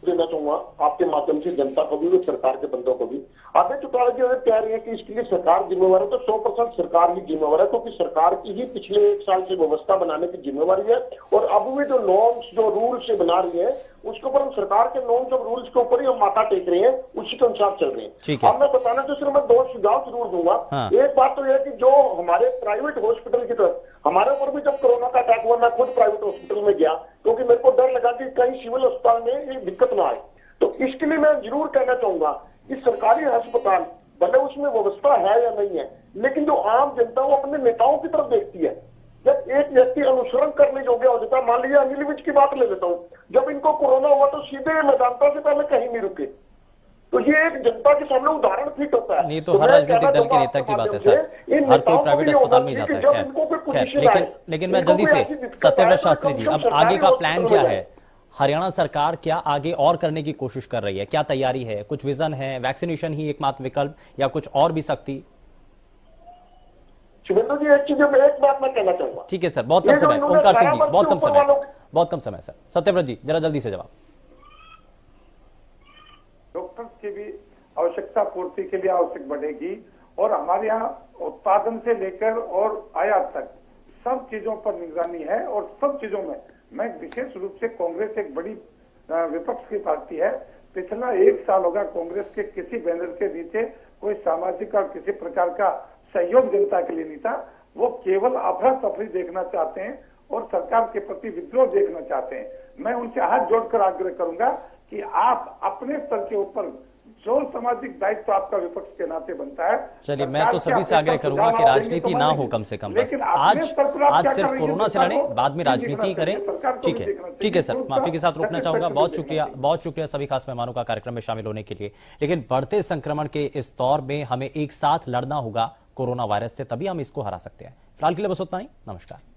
देना चाहूंगा आपके माध्यम से जनता को भी और सरकार के बंदों को भी। अभय चौटाला जी अगर कह रही है कि इसके लिए सरकार जिम्मेवार है, तो 100% सरकार ही जिम्मेवार है, क्योंकि सरकार की ही पिछले 1 साल से व्यवस्था बनाने की जिम्मेवारी है। और अब वे जो नॉर्म्स, जो रूल्स से बना रही है, उसके ऊपर हम सरकार के नॉर्म्स और रूल्स के ऊपर ही हम माथा टेक रहे हैं, उसी के अनुसार चल रहे हैं। अब मैं बताना तो सिर्फ मैं 2 सुझाव जरूर दूंगा। एक बात तो यह कि जो हमारे प्राइवेट हॉस्पिटल की तरफ, हमारे ऊपर भी जब कोरोना का अटैक हुआ, मैं खुद प्राइवेट हॉस्पिटल में गया, क्योंकि मेरे को डर लगा कि कहीं सिविल अस्पताल में ये दिक्कत ना आए। तो इसके लिए मैं जरूर कहना चाहूंगा कि सरकारी अस्पताल भले उसमें व्यवस्था है या नहीं है, लेकिन जो आम जनता वो अपने नेताओं की तरफ देखती है। जब एक व्यक्ति अनुसरण करने योग्य हो जाता है, मान लीजिए अनिल विज की बात ले लेता हूं, जब इनको कोरोना हुआ तो सीधे मैं जानता से पहले कहीं नहीं रुके। तो ये एक जनता के सामने उदाहरण फिट होता है। ये तो हर राजनीतिक दल के नेता की बात है सर, हर कोई प्राइवेट अस्पताल में जाता है। खैर, लेकिन मैं जल्दी से सत्यव्रत शास्त्री जी, अब आगे का प्लान क्या है? हरियाणा सरकार क्या आगे और करने की कोशिश कर रही है? क्या तैयारी है? कुछ विजन है? वैक्सीनेशन ही एकमात्र विकल्प या कुछ और भी सख्ती? शुभेंदु जी, एक चीज एक बात मैं कहना चाहूंगा। ठीक है सर, बहुत कम समय। ओंकार सिंह जी, बहुत कम समय सर। सत्यव्रत जी, जरा जल्दी से जवाब। डॉक्टर्स की भी आवश्यकता पूर्ति के लिए आवश्यक बढ़ेगी और हमारे यहाँ उत्पादन से लेकर और आयात तक सब चीजों पर निगरानी है और सब चीजों में मैं विशेष रूप से कांग्रेस एक बड़ी विपक्ष की पार्टी है। पिछला 1 साल होगा कांग्रेस के किसी बैनर के नीचे कोई सामाजिक और किसी प्रकार का सहयोग जनता के लिए नहीं था। वो केवल अफरा तफरी देखना चाहते हैं और सरकार के प्रति विद्रोह देखना चाहते हैं। मैं उनसे हाथ जोड़कर आग्रह करूंगा कि आप अपने स्तर के ऊपर जो सामाजिक दायित्व आपका विपक्ष के नाते बनता है। चलिए, मैं तो सभी से आग्रह करूंगा कि राजनीति ना हो कम से कम। बस आज सिर्फ कोरोना से लड़ें, बाद में राजनीति करें। ठीक है सर, माफी के साथ रोकना चाहूंगा। बहुत शुक्रिया सभी खास मेहमानों का कार्यक्रम में शामिल होने के लिए। लेकिन बढ़ते संक्रमण के इस दौर में हमें एक साथ लड़ना होगा कोरोना वायरस से, तभी हम इसको हरा सकते हैं। फिलहाल के लिए बस उतना ही। नमस्कार।